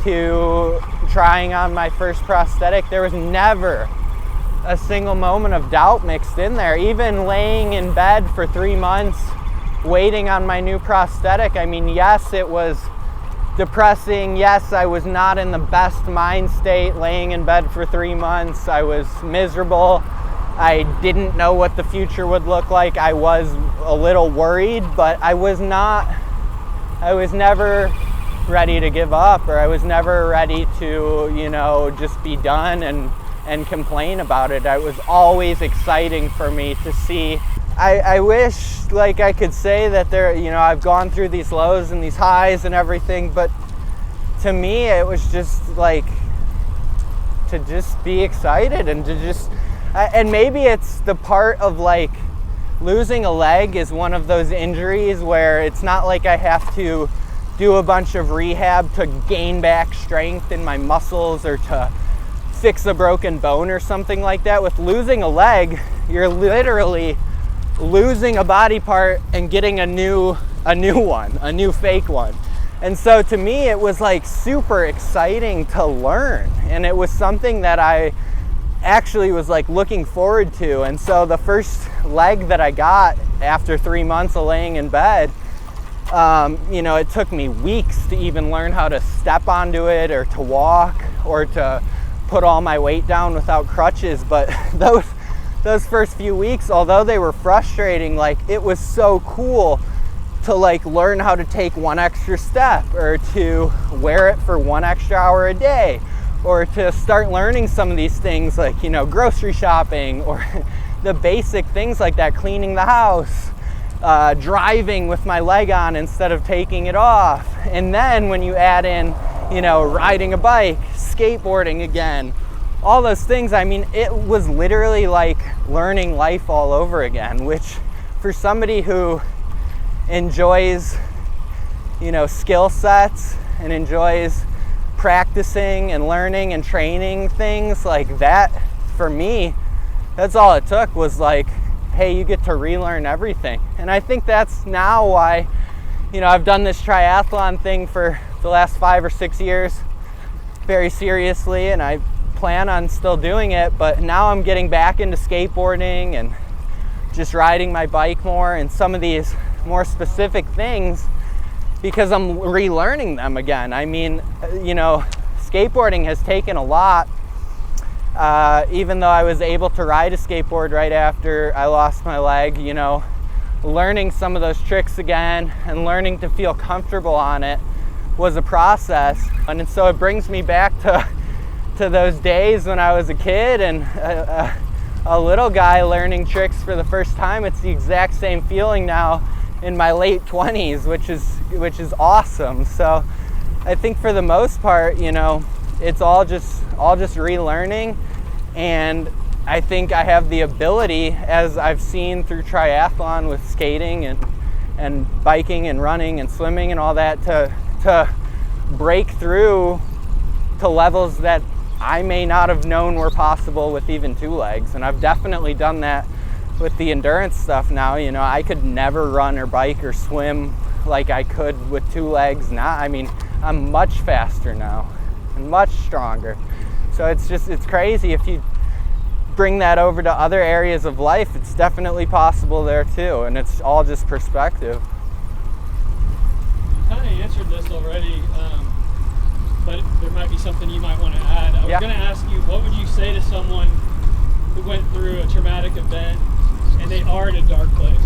to trying on my first prosthetic, there was never a single moment of doubt mixed in there. Even laying in bed for 3 months, waiting on my new prosthetic, I mean, yes, it was depressing. Yes, I was not in the best mind state laying in bed for 3 months. I was miserable. I didn't know what the future would look like. I was a little worried, but I was never ready to give up, or I was never ready to, just be done and complain about it. It was always exciting for me to see. I wish like I could say that I've gone through these lows and these highs and everything, but to me it was just like to just be excited and to just, and maybe it's the part of like losing a leg is one of those injuries where it's not like I have to do a bunch of rehab to gain back strength in my muscles or to fix a broken bone or something like that. With losing a leg, you're literally losing a body part and getting a new fake one. And so to me, it was like super exciting to learn. And it was something that I actually was like looking forward to. And so the first leg that I got after 3 months of laying in bed, it took me weeks to even learn how to step onto it or to walk or to put all my weight down without crutches. But those first few weeks, although they were frustrating, like it was so cool to like learn how to take one extra step or to wear it for 1 extra hour a day, or to start learning some of these things like, grocery shopping or the basic things like that, cleaning the house, driving with my leg on instead of taking it off. And then when you add in, riding a bike, skateboarding again, all those things, I mean, it was literally like learning life all over again, which for somebody who enjoys, skill sets and enjoys practicing and learning and training things like that, for me, that's all it took was like, hey, you get to relearn everything. And I think that's now why, you know, I've done this triathlon thing for the last 5 or 6 years very seriously, and I plan on still doing it, but now I'm getting back into skateboarding and just riding my bike more and some of these more specific things because I'm relearning them again. I mean, you know, skateboarding has taken a lot. Even though I was able to ride a skateboard right after I lost my leg, you know, learning some of those tricks again and learning to feel comfortable on it was a process. And so it brings me back to those days when I was a kid and a little guy learning tricks for the first time. It's the exact same feeling now in my late 20s, which is awesome. So I think for the most part, you know, it's all just relearning, and I think I have the ability, as I've seen through triathlon with skating and biking and running and swimming and all that, to break through to levels that I may not have known were possible with even 2 legs. And I've definitely done that with the endurance stuff now. You know, I could never run or bike or swim like I could with 2 legs now. I mean, I'm much faster now and much stronger. So it's crazy. If you bring that over to other areas of life, it's definitely possible there too, and it's all just perspective. You kind of answered this already, but there might be something you might want to add. I was going to ask you, what would you say to someone who went through a traumatic event and they are in a dark place?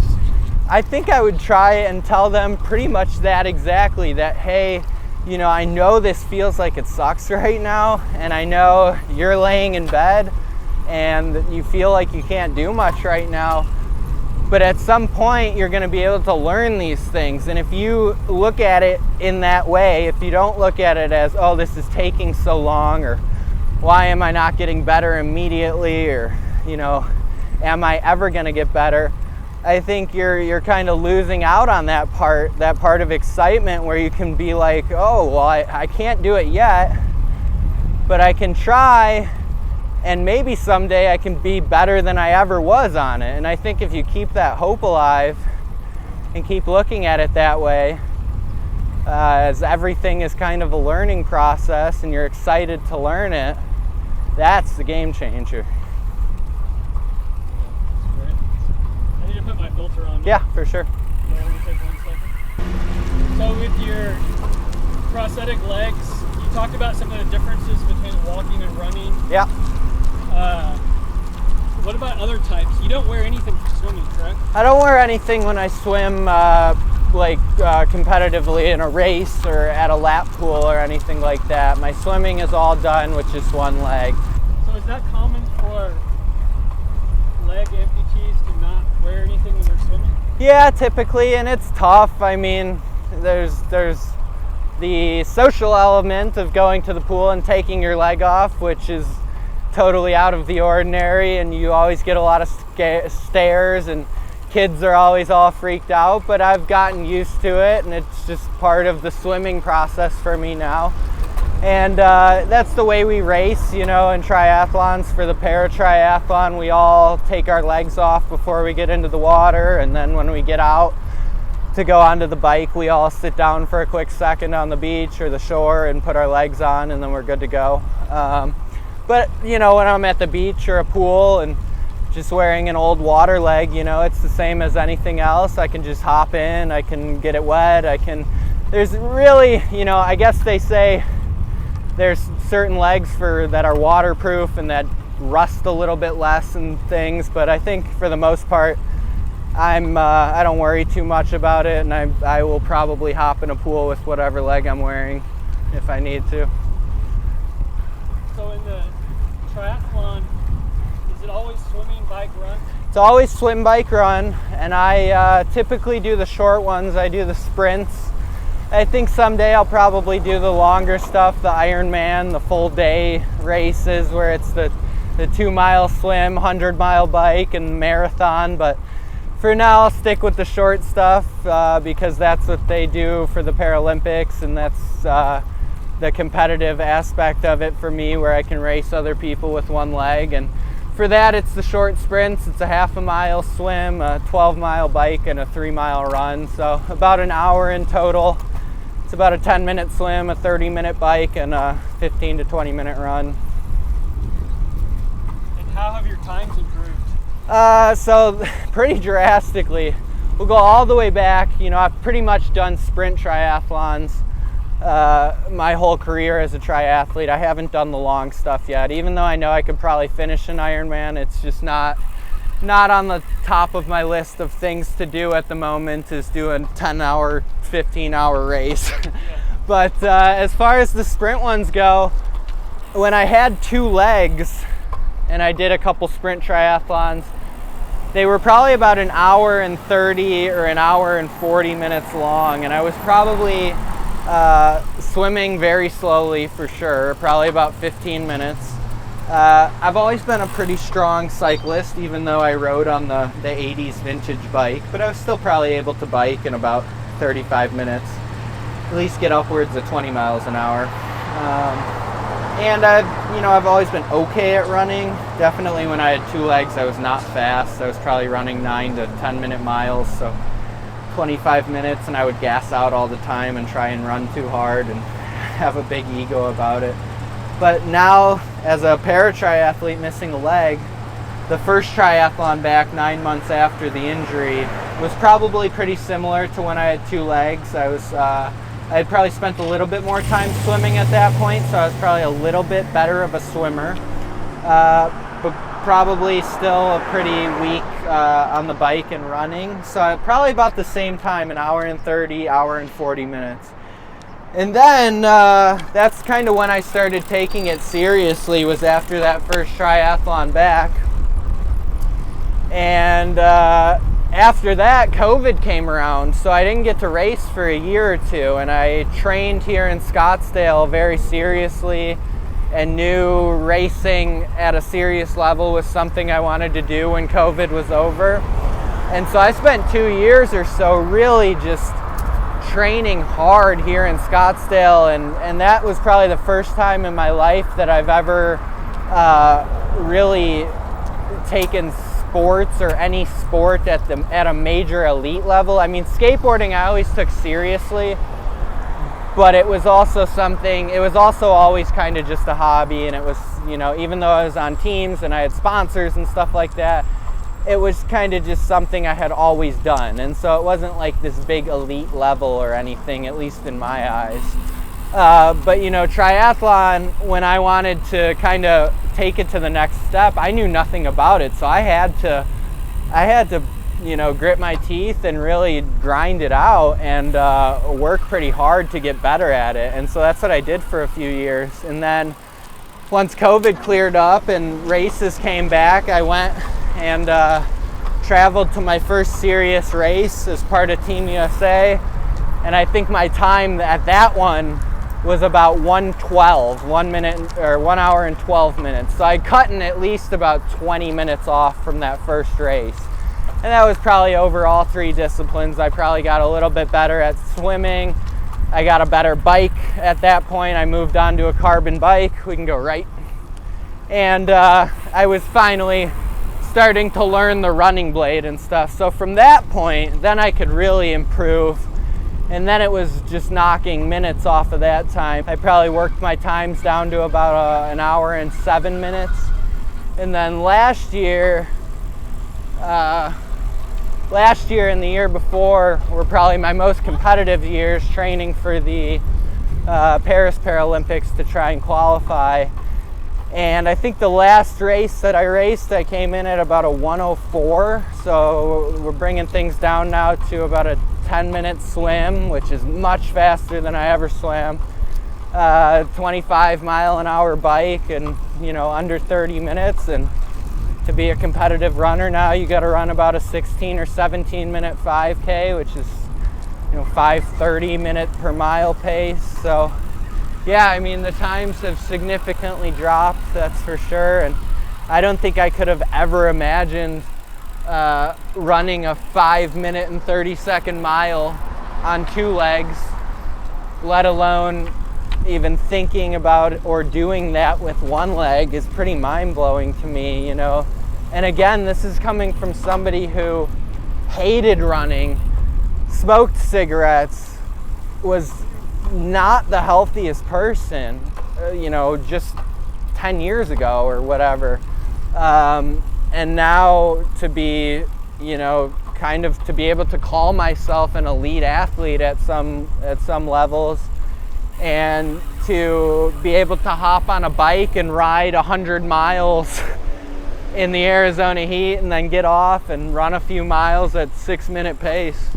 I think I would try and tell them pretty much that exactly, that, hey, you know, I know this feels like it sucks right now, and I know you're laying in bed and you feel like you can't do much right now, but at some point you're going to be able to learn these things. And if you look at it in that way, if you don't look at it as, oh, this is taking so long, or why am I not getting better immediately, or, you know, am I ever going to get better, I think you're kind of losing out on that part of excitement where you can be like, oh, well, I can't do it yet, but I can try, and maybe someday I can be better than I ever was on it. And I think if you keep that hope alive and keep looking at it that way, as everything is kind of a learning process and you're excited to learn it, that's the game changer. I need to put my filter on. Yeah, for sure. Yeah, let me take 1 second. So with your prosthetic legs, you talked about some of the differences between walking and running. Yeah. What about other types? You don't wear anything for swimming, correct? I don't wear anything when I swim competitively in a race or at a lap pool or anything like that. My swimming is all done with just 1 leg. So is that common for leg amputees to not wear anything when they're swimming? Yeah, typically, and it's tough. I mean, there's the social element of going to the pool and taking your leg off, which is totally out of the ordinary, and you always get a lot of stares, and kids are always all freaked out, but I've gotten used to it, and it's just part of the swimming process for me now. And that's the way we race, you know, in triathlons. For the Paratriathlon, we all take our legs off before we get into the water, and then when we get out to go onto the bike, we all sit down for a quick second on the beach or the shore and put our legs on, and then we're good to go. But, you know, when I'm at the beach or a pool and just wearing an old water leg, you know, it's the same as anything else. I can just hop in, I can get it wet, there's really, you know, I guess they say there's certain legs that are waterproof and that rust a little bit less and things, but I think for the most part, I don't worry too much about it, and I will probably hop in a pool with whatever leg I'm wearing if I need to. So in the triathlon, is it always swimming, bike, run? It's always swim, bike, run, and I typically do the short ones. I do the sprints. I think someday I'll probably do the longer stuff, the Ironman, the full day races where it's the 2-mile swim, 100-mile bike, and marathon. But for now, I'll stick with the short stuff because that's what they do for the Paralympics, and that's the competitive aspect of it for me, where I can race other people with one leg. And for that, it's the short sprints. It's a half a mile swim, a 12-mile bike, and a 3-mile run. So about an hour in total. It's about a 10-minute swim, a 30-minute bike, and a 15 to 20-minute run. And how have your times improved? So pretty drastically. We'll go all the way back. You know, I've pretty much done sprint triathlons my whole career as a triathlete. I haven't done the long stuff yet. Even though I know I could probably finish an Ironman, it's just not on the top of my list of things to do at the moment, is do a 10-hour, 15-hour race. Yeah. But as far as the sprint ones go, when I had 2 legs and I did a couple sprint triathlons, they were probably about an hour and 30 or an hour and 40 minutes long, and I was probably swimming very slowly for sure, probably about 15 minutes. I've always been a pretty strong cyclist, even though I rode on the 80s vintage bike, but I was still probably able to bike in about 35 minutes, at least get upwards of 20 miles an hour. And I've always been okay at running. Definitely when I had 2 legs, I was not fast. I was probably running 9 to 10 minute miles, so 25 minutes, and I would gas out all the time and try and run too hard and have a big ego about it. But now, as a paratriathlete missing a leg, the first triathlon back 9 months after the injury was probably pretty similar to when I had 2 legs. I had probably spent a little bit more time swimming at that point, so I was probably a little bit better of a swimmer, but probably still a pretty weak on the bike and running. So probably about the same time, an hour and 30, hour and 40 minutes. And then that's kind of when I started taking it seriously, was after that first triathlon back. And after that, COVID came around, so I didn't get to race for a year or 2, and I trained here in Scottsdale very seriously and knew racing at a serious level was something I wanted to do when COVID was over. And so I spent 2 years or so really just training hard here in Scottsdale, and that was probably the first time in my life that I've ever really taken sports or any sport at a major elite level. I mean, skateboarding I always took seriously, but it was also always kind of just a hobby, and it was, even though I was on teams and I had sponsors and stuff like that, it was kind of just something I had always done. And so it wasn't like this big elite level or anything, at least in my eyes. But triathlon, when I wanted to kind of take it to the next step, I knew nothing about it. So I had to grit my teeth and really grind it out and work pretty hard to get better at it. And so that's what I did for a few years. And then once COVID cleared up and races came back, I went and traveled to my first serious race as part of Team USA. And I think my time at that one was about 1 hour and 12 minutes. So I cut in at least about 20 minutes off from that first race. And that was probably over all 3 disciplines. I probably got a little bit better at swimming. I got a better bike at that point. I moved on to a carbon bike. We can go right. And I was finally starting to learn the running blade and stuff. So from that point, then I could really improve. And then it was just knocking minutes off of that time. I probably worked my times down to about an hour and 7 minutes. And then last year and the year before were probably my most competitive years, training for the Paris Paralympics to try and qualify. And I think the last race that I raced, I came in at about a 1:04. So we're bringing things down now to about a 10-minute swim, which is much faster than I ever swam. 25-mile-an-hour bike, and under 30 minutes. And to be a competitive runner now, you got to run about a 16 or 17-minute 5K, which is 5:30 minute per mile pace. So yeah, I mean, the times have significantly dropped, that's for sure. And I don't think I could have ever imagined running a 5-minute and 30-second mile on 2 legs, let alone even thinking about or doing that with one leg is pretty mind-blowing to me, you know. And again, this is coming from somebody who hated running, smoked cigarettes, was not the healthiest person, you know, just 10 years ago or whatever. And now to be, you know, kind of to be able to call myself an elite athlete at some levels, and to be able to hop on a bike and ride 100 miles in the Arizona heat and then get off and run a few miles at 6-minute pace.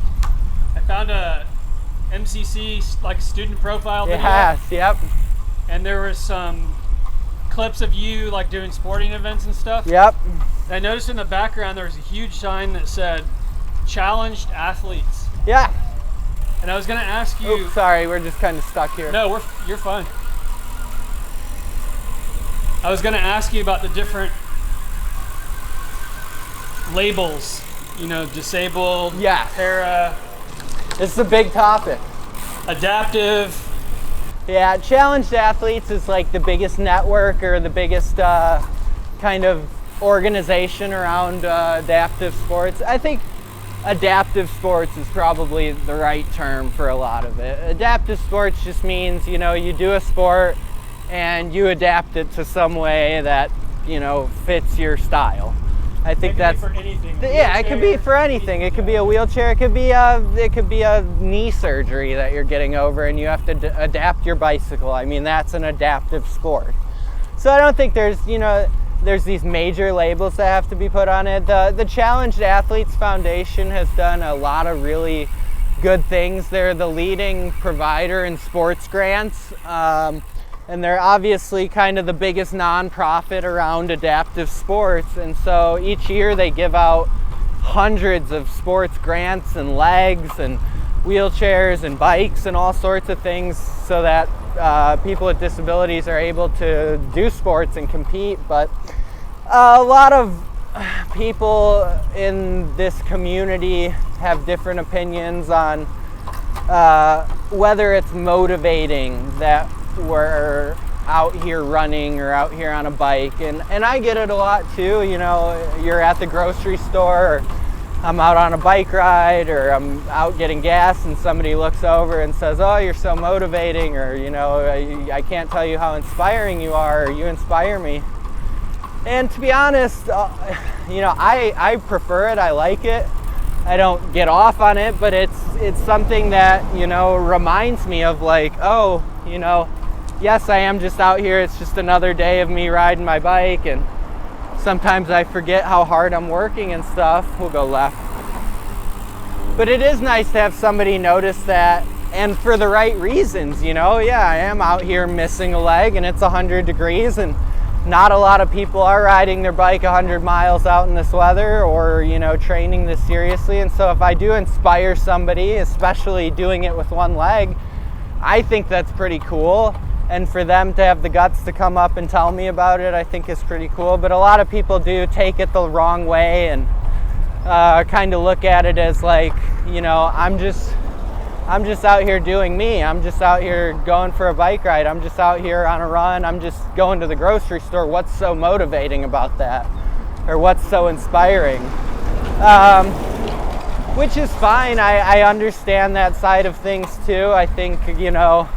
I found a MCC like student profile video. Yes, yep. And there was some clips of you like doing sporting events and stuff. Yep. And I noticed in the background there was a huge sign that said challenged athletes. Yeah. And I was going to ask you. Oops, sorry, we're just kind of stuck here. No, you're fine. I was going to ask you about the different labels, you know, disabled, yes. para. It's a big topic. Adaptive. Yeah, challenged athletes is like the biggest network or the biggest kind of organization around adaptive sports. I think adaptive sports is probably the right term for a lot of it. Adaptive sports just means, you know, you do a sport and you adapt it to some way that, you know, fits your style. I think that's for anything. Yeah, it could be for anything. It could be a wheelchair. It could be a knee surgery that you're getting over, and you have to adapt your bicycle. I mean, that's an adaptive sport. So I don't think there's these major labels that have to be put on it. The Challenged Athletes Foundation has done a lot of really good things. They're the leading provider in sports grants. And they're obviously kind of the biggest nonprofit around adaptive sports. And so each year they give out hundreds of sports grants and legs and wheelchairs and bikes and all sorts of things so that people with disabilities are able to do sports and compete. But a lot of people in this community have different opinions on whether it's motivating that we're out here running or out here on a bike, and I get it a lot too. You know, you're at the grocery store, or I'm out on a bike ride, or I'm out getting gas and somebody looks over and says, oh, you're so motivating, or, you know, I can't tell you how inspiring you are, or you inspire me. And to be honest, you know, I prefer it. I like it. I don't get off on it, but it's something that, you know, reminds me of like, oh, you know, yes, I am just out here. It's just another day of me riding my bike, and sometimes I forget how hard I'm working and stuff. We'll go left. But it is nice to have somebody notice that, and for the right reasons, you know. Yeah, I am out here missing a leg and it's 100 degrees, and not a lot of people are riding their bike 100 miles out in this weather or, you know, training this seriously. And so if I do inspire somebody, especially doing it with one leg, I think that's pretty cool. And for them to have the guts to come up and tell me about it, I think is pretty cool. But a lot of people do take it the wrong way and kind of look at it as like, you know, I'm just out here doing me. I'm just out here going for a bike ride. I'm just out here on a run. I'm just going to the grocery store. What's so motivating about that? Or what's so inspiring? Which is fine. I understand that side of things too. I think, you know,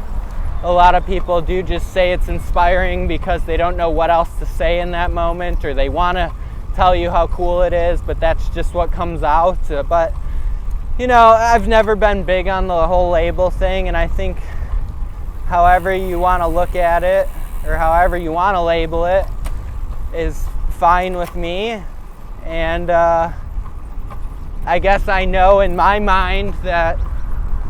a lot of people do just say it's inspiring because they don't know what else to say in that moment, or they want to tell you how cool it is, but that's just what comes out. But, you know, I've never been big on the whole label thing, and I think however you want to look at it or however you want to label it is fine with me. And I guess I know in my mind that,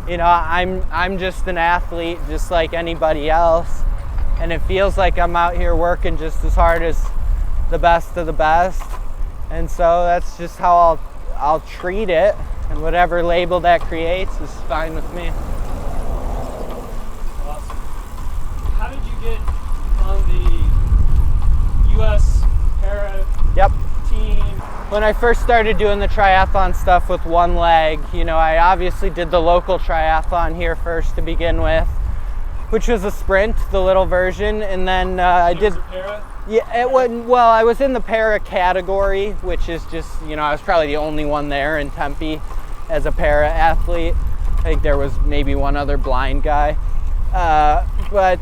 you know, I'm just an athlete just like anybody else, and it feels like I'm out here working just as hard as the best of the best. And so that's just how I'll treat it, and whatever label that creates is fine with me. Awesome. How did you get on the US Para team? When I first started doing the triathlon stuff with one leg, you know, I obviously did the local triathlon here first to begin with. which was a sprint, the little version, and then I did. Para? Yeah, it wasn't. Well, I was in the para category, which is just, I was probably the only one there in Tempe as a para athlete. I think there was maybe one other blind guy, but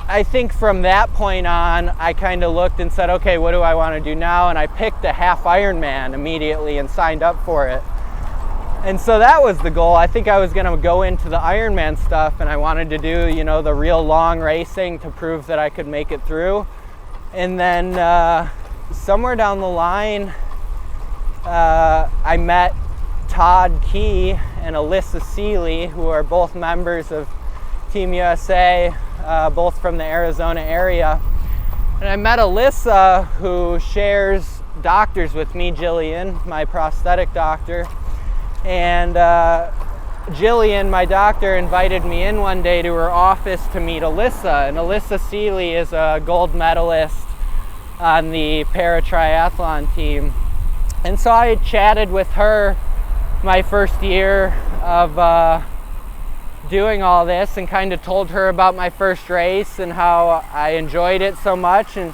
I think from that point on, I kind of looked and said, okay, what do I want to do now? And I picked a half Ironman immediately and signed up for it. And so that was the goal. I think I was going to go into the Ironman stuff, and I wanted to do, the real long racing to prove that I could make it through. And then somewhere down the line, I met Todd Key and Alyssa Seeley, who are both members of Team USA, both from the Arizona area. And I met Alyssa, who shares doctors with me, Jillian, my prosthetic doctor. And Jillian, my doctor, invited me in one day to her office to meet Alyssa. And Alyssa Seeley is a gold medalist on the Paratriathlon team. And so I chatted with her my first year of doing all this, and kind of told her about my first race and how I enjoyed it so much. And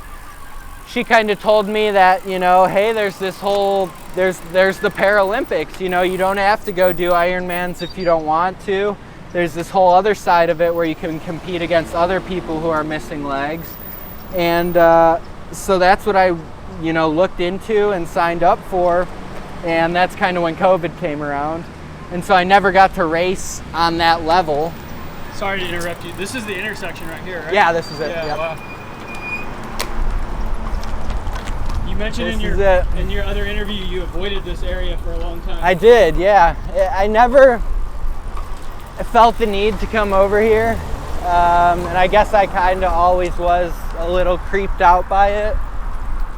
she kind of told me that, hey, there's this whole, there's the Paralympics, you don't have to go do Ironmans if you don't want to. There's this whole other side of it where you can compete against other people who are missing legs. And so that's what I, looked into and signed up for. And that's kind of when COVID came around. And so I never got to race on that level. Sorry to interrupt you. This is the intersection right here, right? Yeah, this is it. Yeah, yep. Wow. You mentioned in your other interview you avoided this area for a long time. I did, yeah. I never felt the need to come over here. And I guess I kind of always was a little creeped out by it.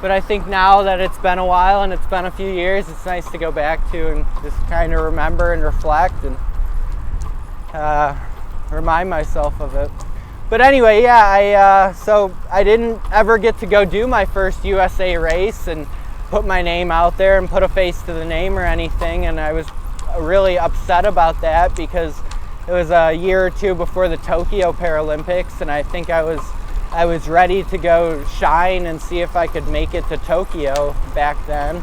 But I think now that it's been a while and it's been a few years, it's nice to go back to and just kind of remember and reflect and remind myself of it. But anyway, yeah, so I didn't ever get to go do my first USA race and put my name out there and put a face to the name or anything. And I was really upset about that because it was a year or two before the Tokyo Paralympics, and I think I was ready to go shine and see if I could make it to Tokyo back then.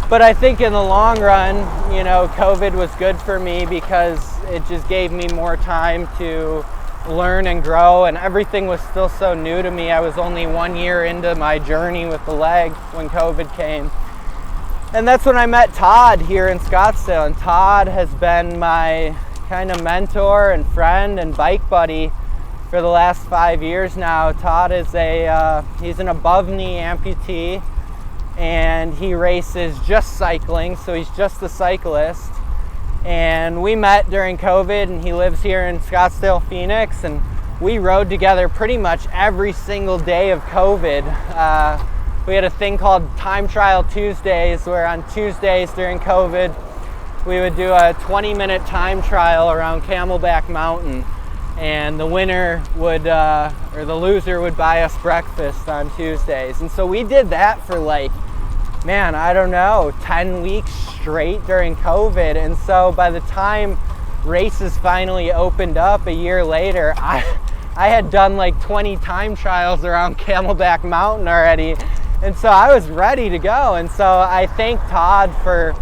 But I think in the long run, COVID was good for me because it just gave me more time to learn and grow, and everything was still so new to me. I was only 1 year into my journey with the leg when COVID came. And that's when I met Todd here in Scottsdale, and Todd has been my kind of mentor and friend and bike buddy for the last 5 years now. Todd is he's an above knee amputee, and he races just cycling, so he's just a cyclist. And we met during COVID, and he lives here in Scottsdale, Phoenix, and we rode together pretty much every single day of COVID. We had a thing called Time Trial Tuesdays, where on Tuesdays during COVID, we would do a 20-minute time trial around Camelback Mountain. And the winner would, or the loser would buy us breakfast on Tuesdays. And so we did that for 10 weeks straight during COVID. And so by the time races finally opened up a year later, I had done 20 time trials around Camelback Mountain already. And so I was ready to go. And so I thank Todd for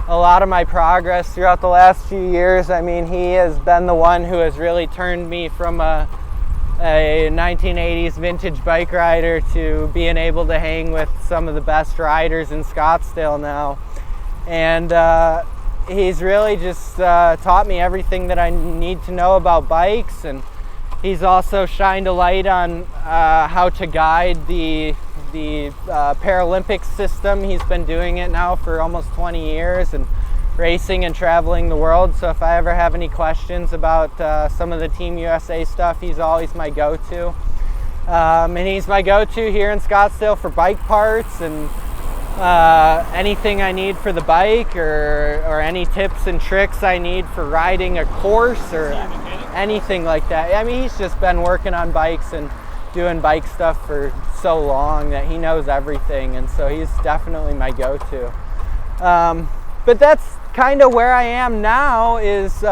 a lot of my progress throughout the last few years. I mean, he has been the one who has really turned me from a 1980s vintage bike rider to being able to hang with some of the best riders in Scottsdale now. And he's really just taught me everything that I need to know about bikes, and he's also shined a light on how to guide the Paralympics system. He's been doing it now for almost 20 years and racing and traveling the world. So if I ever have any questions about some of the Team USA stuff, he's always my go-to. And he's my go-to here in Scottsdale for bike parts and anything I need for the bike, or any tips and tricks I need for riding a course or anything like that. I mean, he's just been working on bikes and doing bike stuff for so long that he knows everything, and so he's definitely my go-to. But that's kind of where I am now, is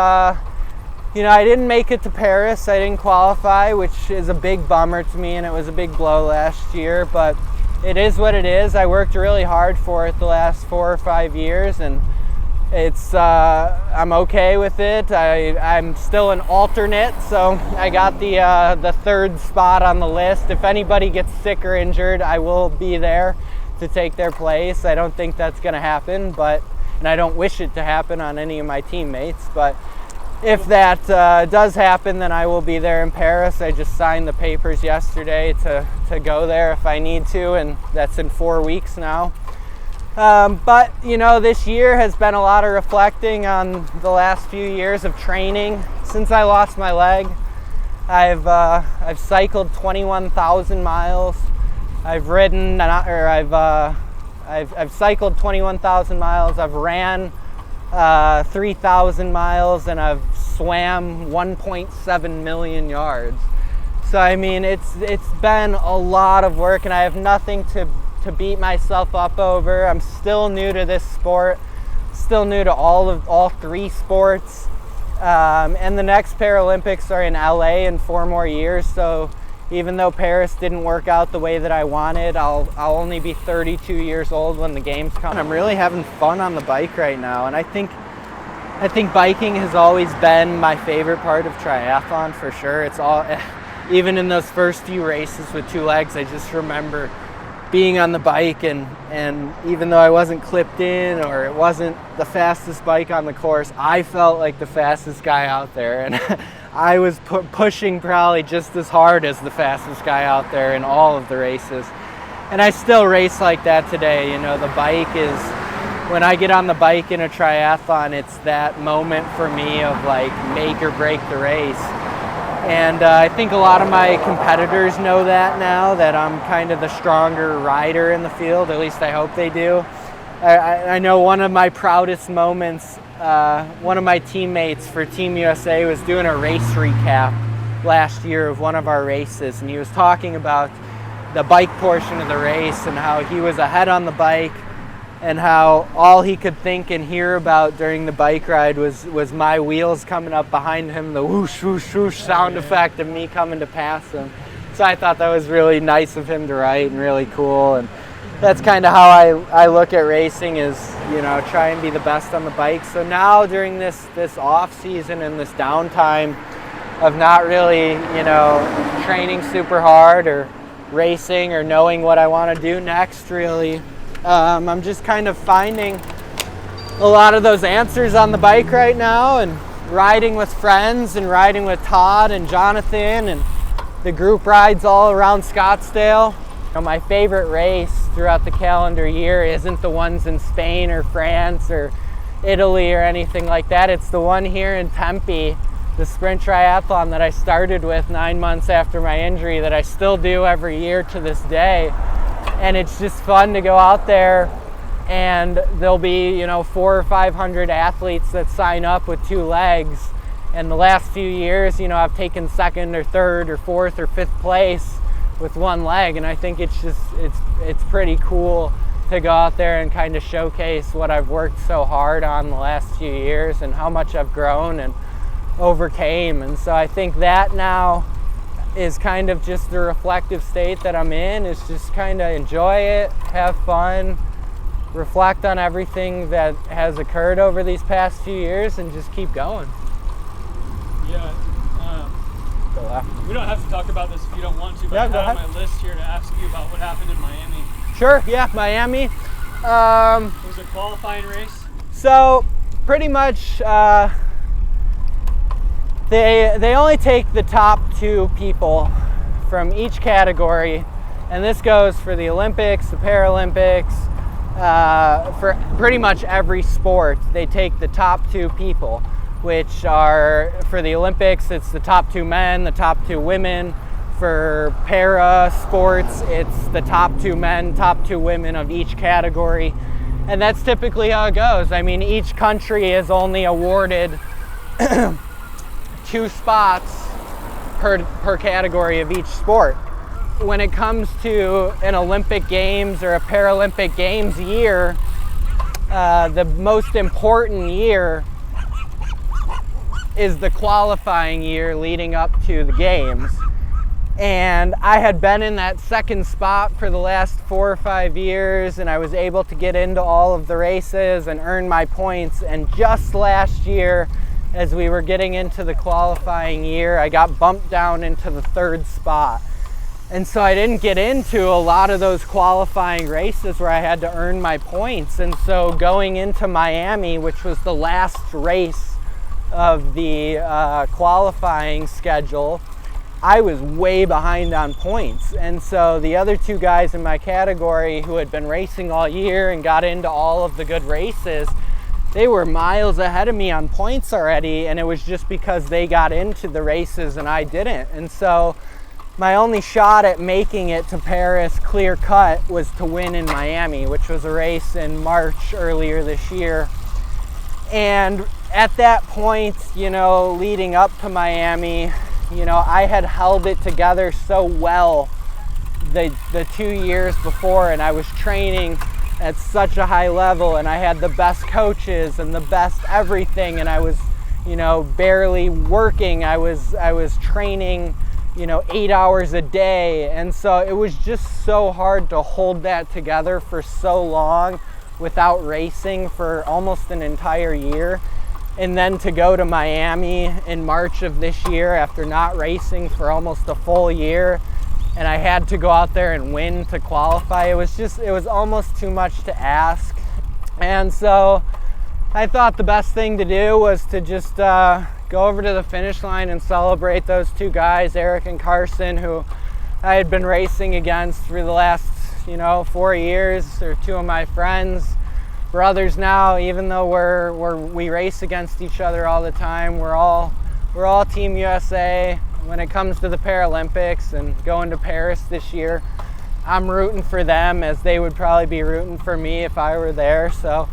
you know, I didn't make it to Paris. I didn't qualify, which is a big bummer to me, and it was a big blow last year, but it is what it is. I worked really hard for it the last 4 or 5 years, and it's I'm okay with it. I'm still an alternate, so I got the third spot on the list. If anybody gets sick or injured, I will be there to take their place. I don't think that's going to happen, and I don't wish it to happen on any of my teammates, but if that does happen, then I will be there in Paris. I just signed the papers yesterday to go there if I need to, and that's in 4 weeks now. But, you know, this year has been a lot of reflecting on the last few years of training. Since I lost my leg, I've cycled 21,000 miles. I've ridden, or I've cycled 21,000 miles. I've ran 3,000 miles, and I've swam 1.7 million yards. So I mean, it's been a lot of work, and I have nothing to beat myself up over. I'm still new to this sport, still new to all 3 sports, and the next Paralympics are in LA in 4 more years. So even though Paris didn't work out the way that I wanted, I'll only be 32 years old when the games come. I'm really having fun on the bike right now, and I think biking has always been my favorite part of triathlon for sure. It's all, even in those first few races with 2 legs, I just remember being on the bike, and even though I wasn't clipped in or it wasn't the fastest bike on the course, I felt like the fastest guy out there, and I was pushing probably just as hard as the fastest guy out there in all of the races. And I still race like that today. You know, the bike is, when I get on the bike in a triathlon, it's that moment for me of like make or break the race. And I think a lot of my competitors know that now, that I'm kind of the stronger rider in the field. At least I hope they do. I know one of my proudest moments, one of my teammates for Team USA was doing a race recap last year of one of our races, and he was talking about the bike portion of the race and how he was ahead on the bike, and how all he could think and hear about during the bike ride was my wheels coming up behind him, the whoosh, whoosh, whoosh sound effect of me coming to pass him. So I thought that was really nice of him to write and really cool. And that's kind of how I look at racing, is, you know, try and be the best on the bike. So now during this off season and this downtime of not really, you know, training super hard or racing or knowing what I want to do next, really, I'm just kind of finding a lot of those answers on the bike right now, and riding with friends and riding with Todd and Jonathan and the group rides all around Scottsdale. You know, my favorite race throughout the calendar year isn't the ones in Spain or France or Italy or anything like that. It's the one here in Tempe, the sprint triathlon that I started with 9 months after my injury, that I still do every year to this day. And it's just fun to go out there, and there'll be, you know, 400 or 500 athletes that sign up with 2 legs. And the last few years, you know, I've taken 2nd or 3rd or 4th or 5th place with 1 leg. And I think it's just, it's pretty cool to go out there and kind of showcase what I've worked so hard on the last few years and how much I've grown and overcame. And so I think that now is kind of just the reflective state that I'm in, is just kind of enjoy it, have fun, reflect on everything that has occurred over these past few years, and just keep going. Yeah. Go left. We don't have to talk about this if you don't want to, but Yeah, I go have ahead. on my list here to ask you about what happened in Miami. Sure, yeah, Miami. It was a qualifying race. So pretty much they only take the top 2 people from each category, and this goes for the Olympics, the Paralympics, for pretty much every sport. They take the top 2 people, which are, for the Olympics, it's the top 2 men, the top 2 women. For para sports, it's the top 2 men, top 2 women of each category. And that's typically how it goes. I mean, each country is only awarded 2 spots per category of each sport. When it comes to an Olympic Games or a Paralympic Games year, the most important year is the qualifying year leading up to the games. And I had been in that second spot for the last 4 or 5 years, and I was able to get into all of the races and earn my points. And just last year, as we were getting into the qualifying year, I got bumped down into the 3rd spot. And so I didn't get into a lot of those qualifying races where I had to earn my points. And so going into Miami, which was the last race of the qualifying schedule, I was way behind on points. And so the other 2 guys in my category who had been racing all year and got into all of the good races, they were miles ahead of me on points already, and it was just because they got into the races and I didn't. And so my only shot at making it to Paris clear cut was to win in Miami, which was a race in March earlier this year. And at that point, you know, leading up to Miami, you know, I had held it together so well the 2 years before, and I was training at such a high level, and I had the best coaches and the best everything, and I was, you know, barely working. I was training, you know, 8 hours a day. And so it was just so hard to hold that together for so long without racing for almost an entire year. And then to go to Miami in March of this year after not racing for almost a full year, and I had to go out there and win to qualify. It was almost too much to ask. And so I thought the best thing to do was to just go over to the finish line and celebrate those 2 guys, Erik and Carson, who I had been racing against for the last, you know, 4 years. They're 2 of my friends, brothers now. Even though we race against each other all the time, we're all Team USA when it comes to the Paralympics and going to Paris this year. I'm rooting for them as they would probably be rooting for me if I were there. So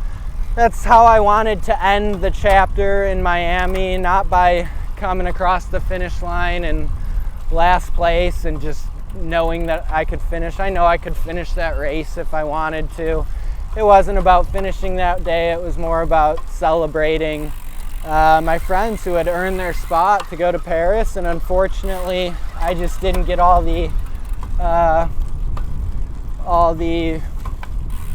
that's how I wanted to end the chapter in Miami, not by coming across the finish line in last place and just knowing that I could finish. I know I could finish that race if I wanted to. It wasn't about finishing that day, it was more about celebrating my friends who had earned their spot to go to Paris. And unfortunately, I just didn't get all the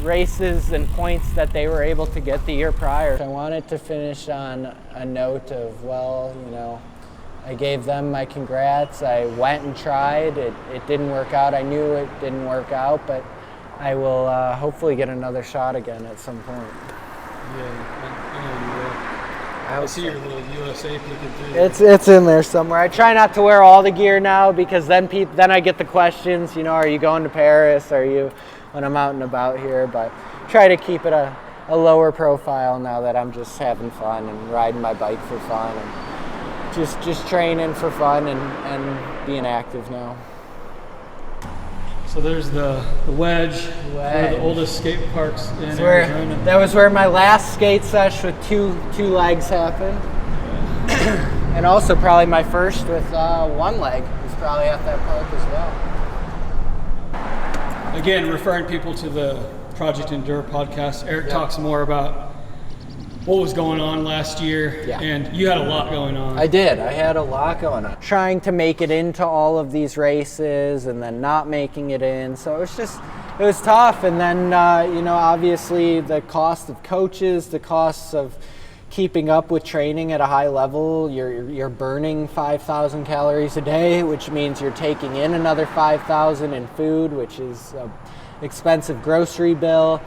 races and points that they were able to get the year prior. I wanted to finish on a note of, well, you know, I gave them my congrats. I went and tried. It didn't work out. I knew it didn't work out, but I will hopefully get another shot again at some point. Yeah, I know you will. I see your little USA peeking through. It's in there somewhere. I try not to wear all the gear now because then I get the questions, you know, are you going to Paris? Are you, when I'm out and about here? But try to keep it a lower profile now that I'm just having fun and riding my bike for fun and just training for fun and being active now. So there's the wedge, one of the oldest skate parks in Arizona. That was where my last skate sesh with two legs happened. Yeah. And also probably my first with one leg was probably at that park as well. Again, referring people to the Project Endure podcast, Erik talks more about what was going on last year, and you had a lot going on. I did. I had a lot going on. Trying to make it into all of these races and then not making it in. So it was tough. And then, you know, obviously the cost of coaches, the costs of keeping up with training at a high level, you're burning 5,000 calories a day, which means you're taking in another 5,000 in food, which is an expensive grocery bill.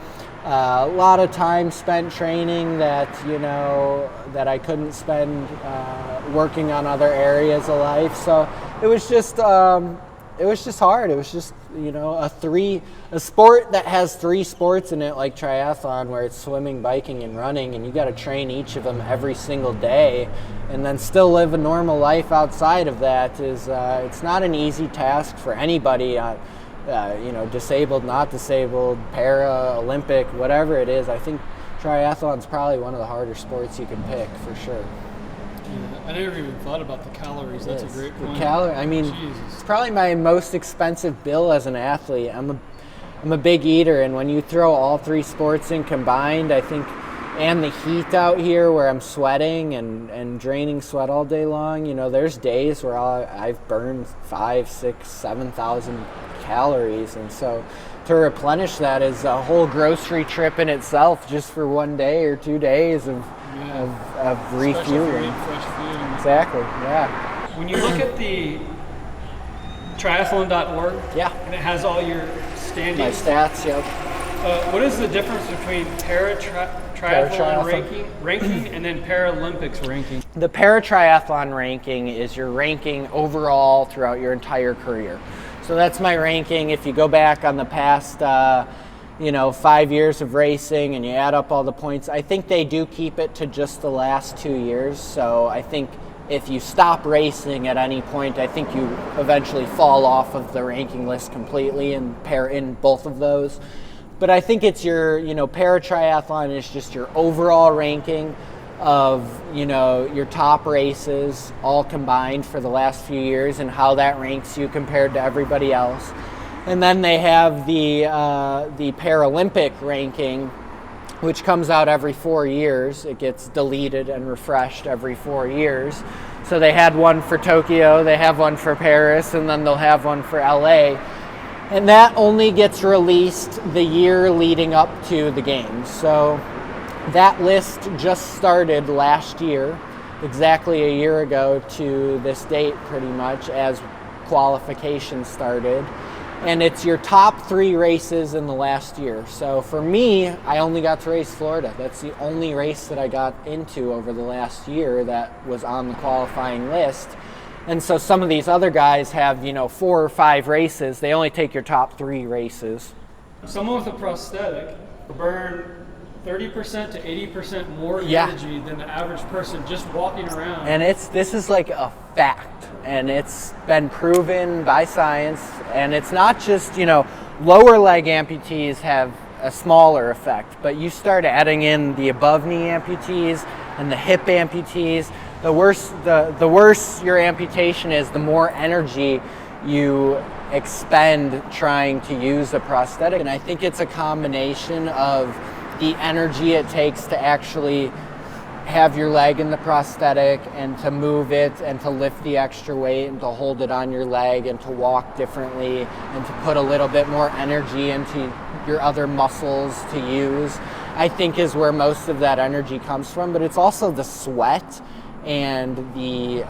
A lot of time spent training that, you know, that I couldn't spend working on other areas of life. So it was just hard. It was just, you know, a sport that has 3 sports in it, like triathlon, where it's swimming, biking, and running, and you got to train each of them every single day, and then still live a normal life outside of that it's not an easy task for anybody. You know, disabled, not disabled, para, Olympic, whatever it is. I think triathlon's probably one of the harder sports you can pick, for sure. Yeah, I never even thought about the calories. That's a great point. I mean, it's probably my most expensive bill as an athlete. I'm a big eater, and when you throw all 3 sports in combined, I think and the heat out here where I'm sweating and draining sweat all day long, you know, there's days where I've burned 5, 6, 7,000 calories. And so to replenish that is a whole grocery trip in itself, just for 1 day or 2 days of refueling. Fresh food. Exactly, yeah. When you look at the triathlon.org, Yeah. and it has all your My standings, stats, yep. what is the difference between triathlon ranking and then Paralympics ranking? The paratriathlon ranking is your ranking overall throughout your entire career. So that's my ranking. If you go back on the past, 5 years of racing and you add up all the points, I think they do keep it to just the last 2 years. So I think if you stop racing at any point, I think you eventually fall off of the ranking list completely in both of those. But I think it's your, paratriathlon is just your overall ranking of, your top races all combined for the last few years and how that ranks you compared to everybody else. And then they have the Paralympic ranking, which comes out every 4 years. It gets deleted and refreshed every 4 years. So they had one for Tokyo, they have one for Paris, and then they'll have one for LA. And that only gets released the year leading up to the games. So that list just started last year, exactly a year ago to this date pretty much, as qualification started. And it's your top 3 races in the last year. So for me, I only got to race Florida. That's the only race that I got into over the last year that was on the qualifying list. And so some of these other guys have, 4 or 5 races. They only take your top 3 races. Someone with a prosthetic will burn 30% to 80% more Yeah. energy than the average person just walking around. And this is like a fact, and it's been proven by science. And it's not just, lower leg amputees have a smaller effect, but you start adding in the above knee amputees and the hip amputees. The worse your amputation is, the more energy you expend trying to use a prosthetic. And I think it's a combination of the energy it takes to actually have your leg in the prosthetic and to move it and to lift the extra weight and to hold it on your leg and to walk differently and to put a little bit more energy into your other muscles to use, I think is where most of that energy comes from. But it's also the sweat and the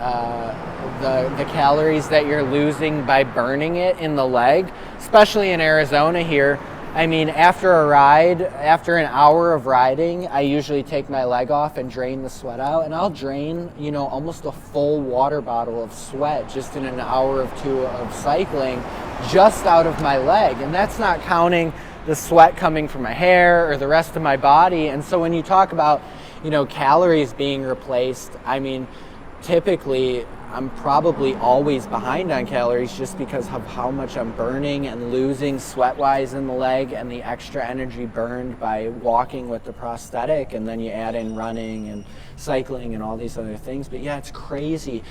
calories that you're losing by burning it in the leg, especially in Arizona here. I mean, after an hour of riding, I usually take my leg off and drain the sweat out, and I'll drain, almost a full water bottle of sweat just in an hour or 2 of cycling just out of my leg. And that's not counting the sweat coming from my hair or the rest of my body. And so when you talk about, calories being replaced, I mean, typically I'm probably always behind on calories just because of how much I'm burning and losing sweat-wise in the leg and the extra energy burned by walking with the prosthetic. And then you add in running and cycling and all these other things. But yeah, it's crazy.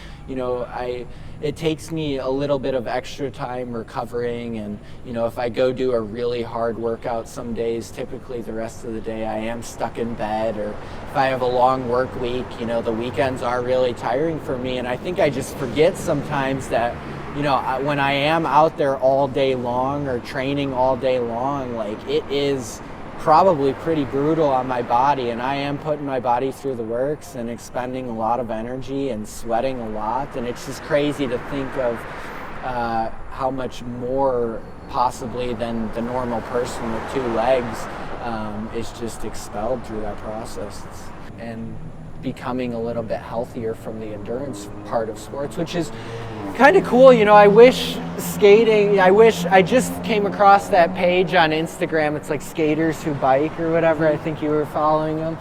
It takes me a little bit of extra time recovering, and if I go do a really hard workout some days, typically the rest of the day I am stuck in bed, or if I have a long work week, the weekends are really tiring for me. And I think I just forget sometimes that when I am out there all day long or training all day long, like, it is probably pretty brutal on my body, and I am putting my body through the works and expending a lot of energy and sweating a lot. And it's just crazy to think of how much more possibly than the normal person with 2 legs is just expelled through that process, and becoming a little bit healthier from the endurance part of sports, which is kind of cool. I wish I just came across that page on Instagram. It's like Skaters Who Bike or whatever. I think you were following them.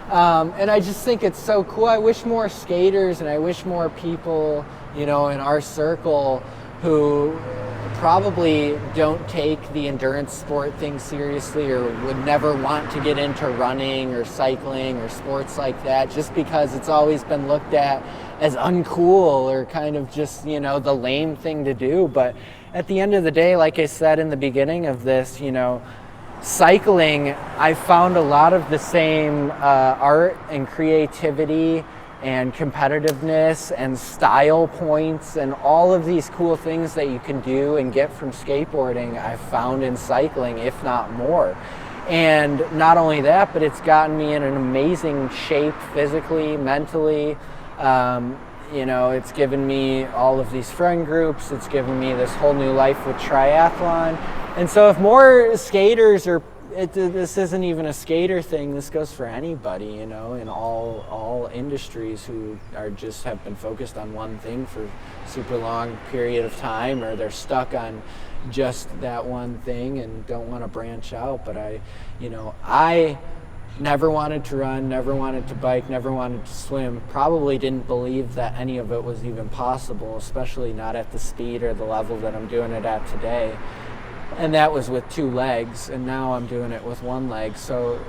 And I just think it's so cool. I wish more skaters and I wish more people, in our circle who probably don't take the endurance sport thing seriously or would never want to get into running or cycling or sports like that, just because it's always been looked at as uncool or kind of just, the lame thing to do. But at the end of the day, like I said in the beginning of this, cycling, I found a lot of the same art and creativity and competitiveness and style points and all of these cool things that you can do and get from skateboarding, I found in cycling, if not more. And not only that, but it's gotten me in an amazing shape physically, mentally. You know, it's given me all of these friend groups. It's given me this whole new life with triathlon. And so if more skaters are, this isn't even a skater thing, this goes for anybody, you know, in all industries who are just have been focused on one thing for a super long period of time, or they're stuck on just that one thing and don't want to branch out. But I never wanted to run, never wanted to bike, never wanted to swim, probably didn't believe that any of it was even possible, especially not at the speed or the level that I'm doing it at today. And that was with 2 legs, and now I'm doing it with 1 leg. So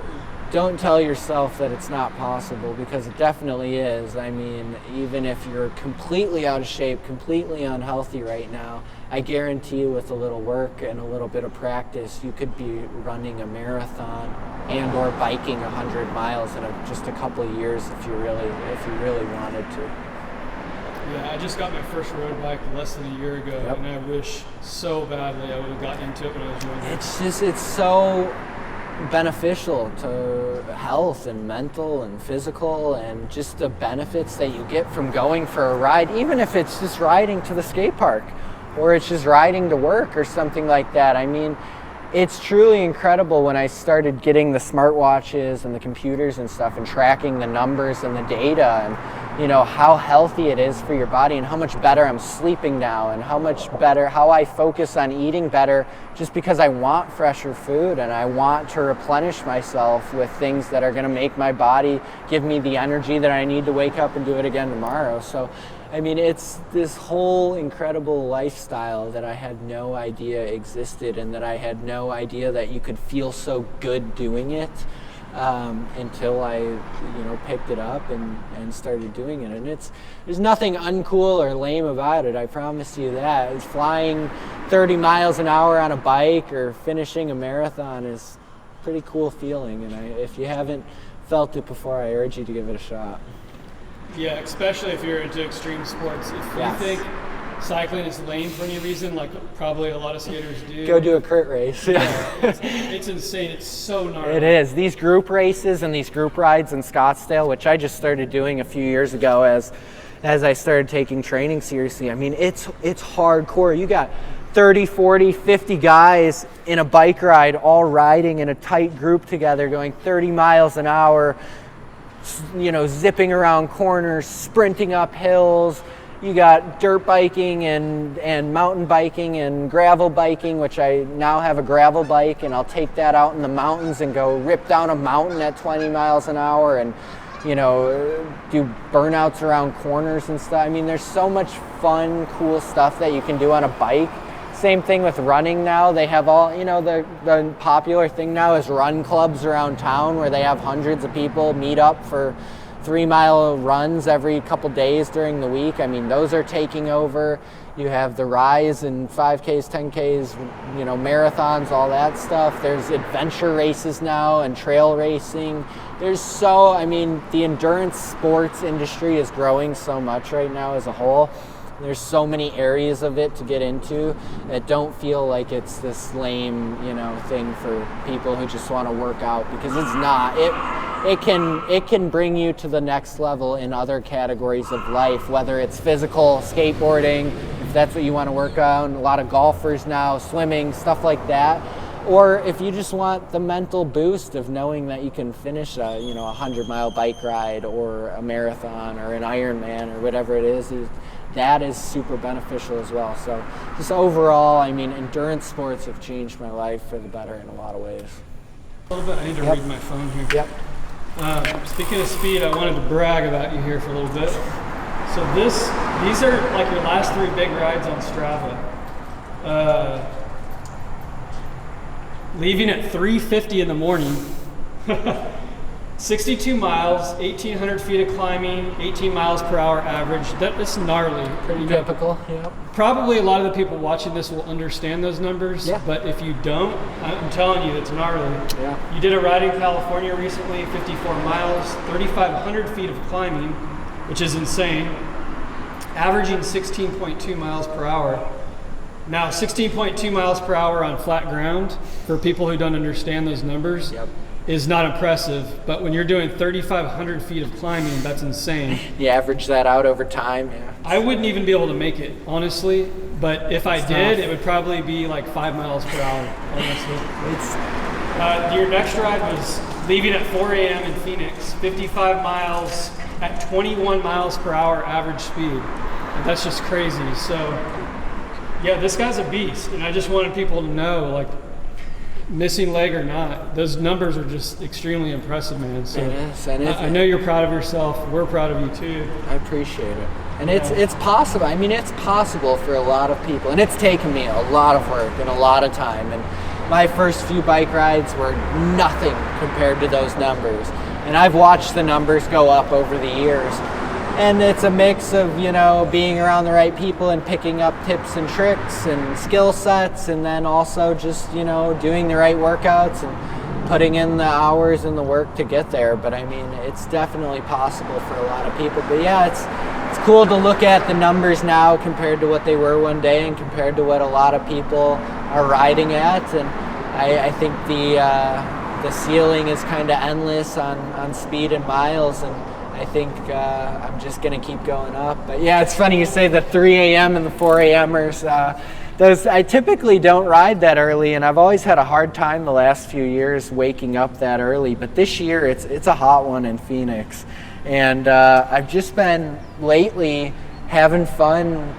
don't tell yourself that it's not possible, because it definitely is. I mean, even if you're completely out of shape, completely unhealthy right now, I guarantee you with a little work and a little bit of practice, you could be running a marathon and or biking 100 miles in just a couple of years if you really wanted to. Yeah, I just got my first road bike less than a year ago, and I wish so badly I would have gotten into it when I was younger. It's so beneficial to health and mental and physical, and just the benefits that you get from going for a ride, even if it's just riding to the skate park or it's just riding to work or something like that. I mean, it's truly incredible when I started getting the smartwatches and the computers and stuff and tracking the numbers and the data, and you know how healthy it is for your body, and how much better I'm sleeping now, and how I focus on eating better just because I want fresher food and I want to replenish myself with things that are going to make my body give me the energy that I need to wake up and do it again tomorrow. So I mean, it's this whole incredible lifestyle that I had no idea existed, and that I had no idea that you could feel so good doing it until I, picked it up and started doing it. And there's nothing uncool or lame about it, I promise you that. It's flying 30 miles an hour on a bike or finishing a marathon is a pretty cool feeling. And if you haven't felt it before, I urge you to give it a shot. Yeah, especially if you're into extreme sports. If you think cycling is lame for any reason, like probably a lot of skaters do, go do a crit race. It's insane. It's so gnarly. It is. These group races and these group rides in Scottsdale, which I just started doing a few years ago as I started taking training seriously. I mean, it's hardcore. You got 30, 40, 50 guys in a bike ride, all riding in a tight group together, going 30 miles an hour, zipping around corners, sprinting up hills. You got dirt biking and mountain biking and gravel biking, which I now have a gravel bike, and I'll take that out in the mountains and go rip down a mountain at 20 miles an hour and, do burnouts around corners and stuff. I mean, there's so much fun, cool stuff that you can do on a bike. Same thing with running now. They have all, the popular thing now is run clubs around town where they have hundreds of people meet up for 3-mile runs every couple days during the week. I mean, those are taking over. You have the rise in 5Ks, 10Ks, marathons, all that stuff. There's adventure races now and trail racing. The endurance sports industry is growing so much right now as a whole. There's so many areas of it to get into that don't feel like it's this lame, thing for people who just want to work out, because it's not. It can bring you to the next level in other categories of life, whether it's physical, skateboarding, if that's what you want to work on, a lot of golfers now, swimming, stuff like that. Or if you just want the mental boost of knowing that you can finish a 100-mile bike ride or a marathon or an Ironman or whatever it is, that is super beneficial as well. So just overall, endurance sports have changed my life for the better in a lot of ways. A little bit. I need to read my phone here. Yep. Speaking of speed, I wanted to brag about you here for a little bit. So these are like your last 3 big rides on Strava. Leaving at 3:50 in the morning 62 miles, 1,800 feet of climbing, 18 miles per hour average. That's gnarly. Pretty typical, yeah. Probably a lot of the people watching this will understand those numbers, but if you don't, I'm telling you, it's gnarly. Yeah. You did a ride in California recently, 54 miles, 3,500 feet of climbing, which is insane, averaging 16.2 miles per hour. Now, 16.2 miles per hour on flat ground, for people who don't understand those numbers, is not impressive, but when you're doing 3,500 feet of climbing, that's insane. You average that out over time, I wouldn't even be able to make it, honestly, but if I did, it would probably be like 5 miles per hour, honestly. Your next ride was leaving at 4 a.m. in Phoenix, 55 miles at 21 miles per hour average speed. And that's just crazy. So, yeah, this guy's a beast, and I just wanted people to know, like, missing leg or not, those numbers are just extremely impressive, man. So I know you're proud of yourself. We're proud of you too. I appreciate it. And it's possible. I mean, it's possible for a lot of people. And it's taken me a lot of work and a lot of time. And my first few bike rides were nothing compared to those numbers. And I've watched the numbers go up over the years. And it's a mix of, you know, being around the right people and picking up tips and tricks and skill sets, and then also just, you know, doing the right workouts and putting in the hours and the work to get there. But I mean, it's definitely possible for a lot of people. But yeah, it's cool to look at the numbers now compared to what they were one day and compared to what a lot of people are riding at. And I think the ceiling is kind of endless on speed and miles, and I think I'm just going to keep going up. But yeah, it's funny you say the 3 a.m. and the 4 a.m.ers. Those I typically don't ride that early, and I've always had a hard time the last few years waking up that early. But this year, it's a hot one in Phoenix. And I've just been lately having fun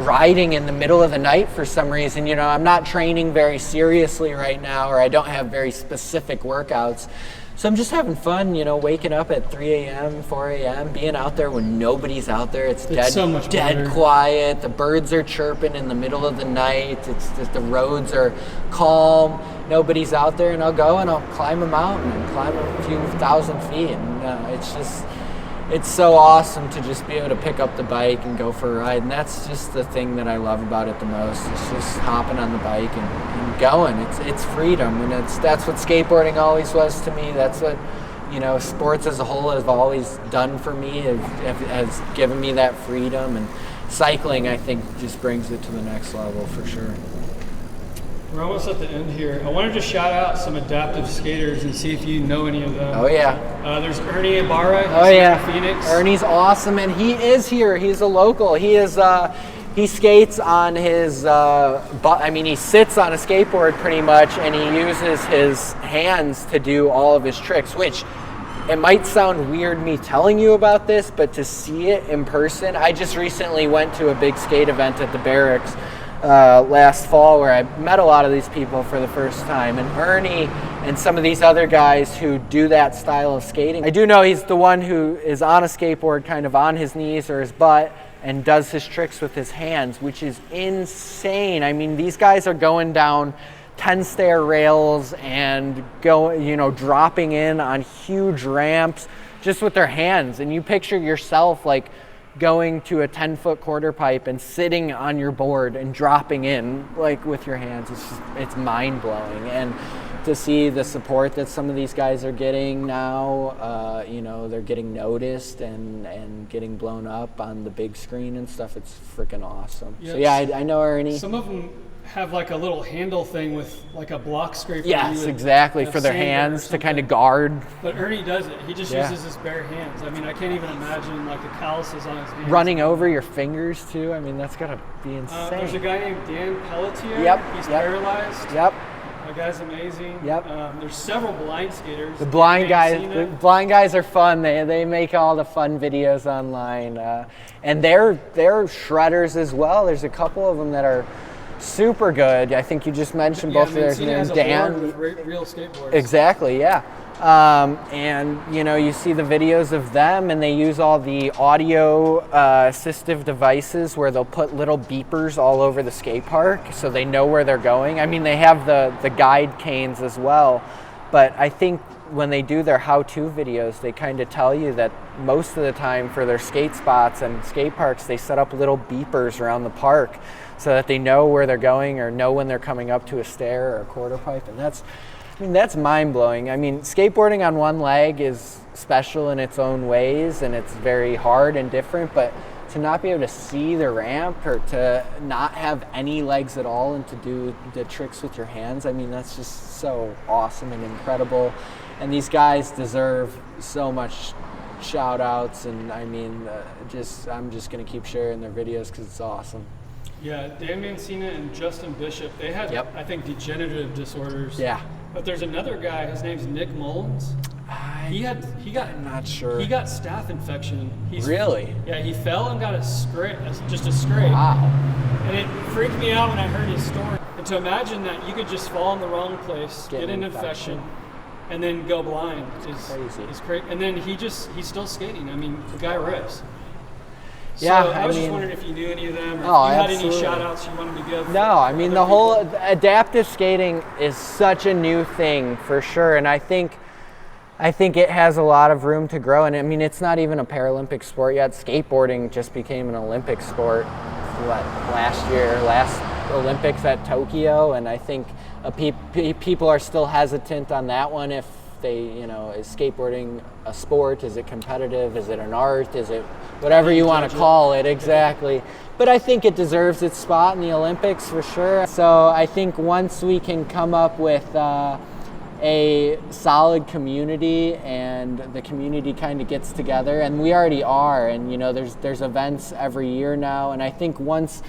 riding in the middle of the night for some reason. You know, I'm not training very seriously right now, or I don't have very specific workouts. So I'm just having fun, you know, waking up at 3 a.m., 4 a.m., being out there when nobody's out there. It's dead quiet. The birds are chirping in the middle of the night. It's just the roads are calm. Nobody's out there, and I'll go and I'll climb a mountain and climb a few thousand feet. And it's so awesome to just be able to pick up the bike and go for a ride. And that's just the thing that I love about it the most. It's just hopping on the bike and going. It's freedom, and that's what skateboarding always was to me. That's what, you know, sports as a whole have always done for me, has given me that freedom. And cycling, I think, just brings it to the next level for sure. We're almost at the end here. I wanted to shout out some adaptive skaters and see if you know any of them. Oh yeah. There's Ernie Ibarra. Oh yeah. Phoenix. Ernie's awesome, and he is here. He's a local. He skates on his. He sits on a skateboard pretty much, and he uses his hands to do all of his tricks. Which, it might sound weird me telling you about this, but to see it in person, I just recently went to a big skate event at the Barracks last fall, where I met a lot of these people for the first time. And Ernie and some of these other guys who do that style of skating, I do know he's the one who is on a skateboard kind of on his knees or his butt and does his tricks with his hands, which is insane. I mean, these guys are going down 10-stair rails and dropping in on huge ramps just with their hands. And you picture yourself like going to a 10-foot quarter pipe and sitting on your board and dropping in like with your hands. It's mind-blowing. And to see the support that some of these guys are getting now, they're getting noticed and getting blown up on the big screen and stuff, it's freaking awesome. Yes. So yeah, I know Ernie. Some of them have like a little handle thing with like a block scraper. Yes, exactly, for their hands to kind of guard. But Ernie does it. He just uses his bare hands. I mean, I can't even imagine like the calluses on his hands. Running over your fingers too. I mean, that's gotta be insane. There's a guy named Dan Pelletier. Yep. He's paralyzed. Yep. That guy's amazing. Yep. There's several blind skaters. The blind guys are fun. They make all the fun videos online, and they're shredders as well. There's a couple of them that are super good. I think you just mentioned both of their names. Dan. With real skateboards. Exactly. Yeah. And you see the videos of them, and they use all the audio assistive devices where they'll put little beepers all over the skate park so they know where they're going. I mean, they have the guide canes as well, but I think when they do their how-to videos, they kind of tell you that most of the time for their skate spots and skate parks, they set up little beepers around the park so that they know where they're going or know when they're coming up to a stair or a quarter pipe. And that's mind-blowing. I mean, skateboarding on one leg is special in its own ways, and it's very hard and different, but to not be able to see the ramp or to not have any legs at all and to do the tricks with your hands, I mean, that's just so awesome and incredible. And these guys deserve so much shout outs, and I mean, I'm just gonna keep sharing their videos because it's awesome. Yeah, Dan Mancina and Justin Bishop, they had, I think, degenerative disorders. Yeah. But there's another guy, his name's Nick Mullins. I'm not sure. He got staph infection. Really? Yeah, he fell and got just a scrape. Wow. And it freaked me out when I heard his story. And to imagine that you could just fall in the wrong place, get an infection, and then go blind is crazy. Is crazy. And then he's still skating. I mean, the guy rips. Yeah, so I was just wondering if you knew any of them, or if you had any shout outs you wanted to give. No, I mean, the whole adaptive skating is such a new thing for sure, and I think it has a lot of room to grow. And I mean, it's not even a Paralympic sport yet. Skateboarding just became an Olympic sport last Olympics at Tokyo, and I think people are still hesitant on that one. If they, is skateboarding a sport? Is it competitive? Is it an art? Is it whatever you want to call it? Exactly. But I think it deserves its spot in the Olympics for sure. So I think once we can come up with a solid community and the community kind of gets together, and we already are, and there's events every year now, and I think once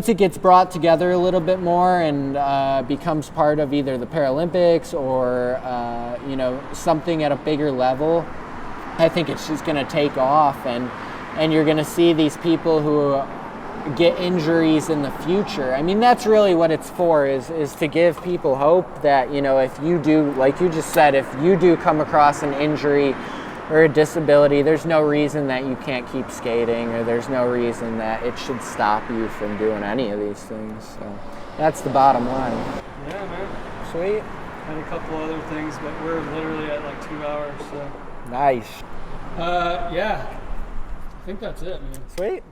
it gets brought together a little bit more and becomes part of either the Paralympics or something at a bigger level, I think it's just going to take off, and you're going to see these people who get injuries in the future. I mean, that's really what it's for, is to give people hope that, if you do, like you just said, if you do come across an injury or a disability, there's no reason that you can't keep skating, or there's no reason that it should stop you from doing any of these things. So that's the bottom line. Yeah, man. Sweet. Had a couple other things, but we're literally at like 2 hours, so. Nice. Yeah. I think that's it, man. Sweet.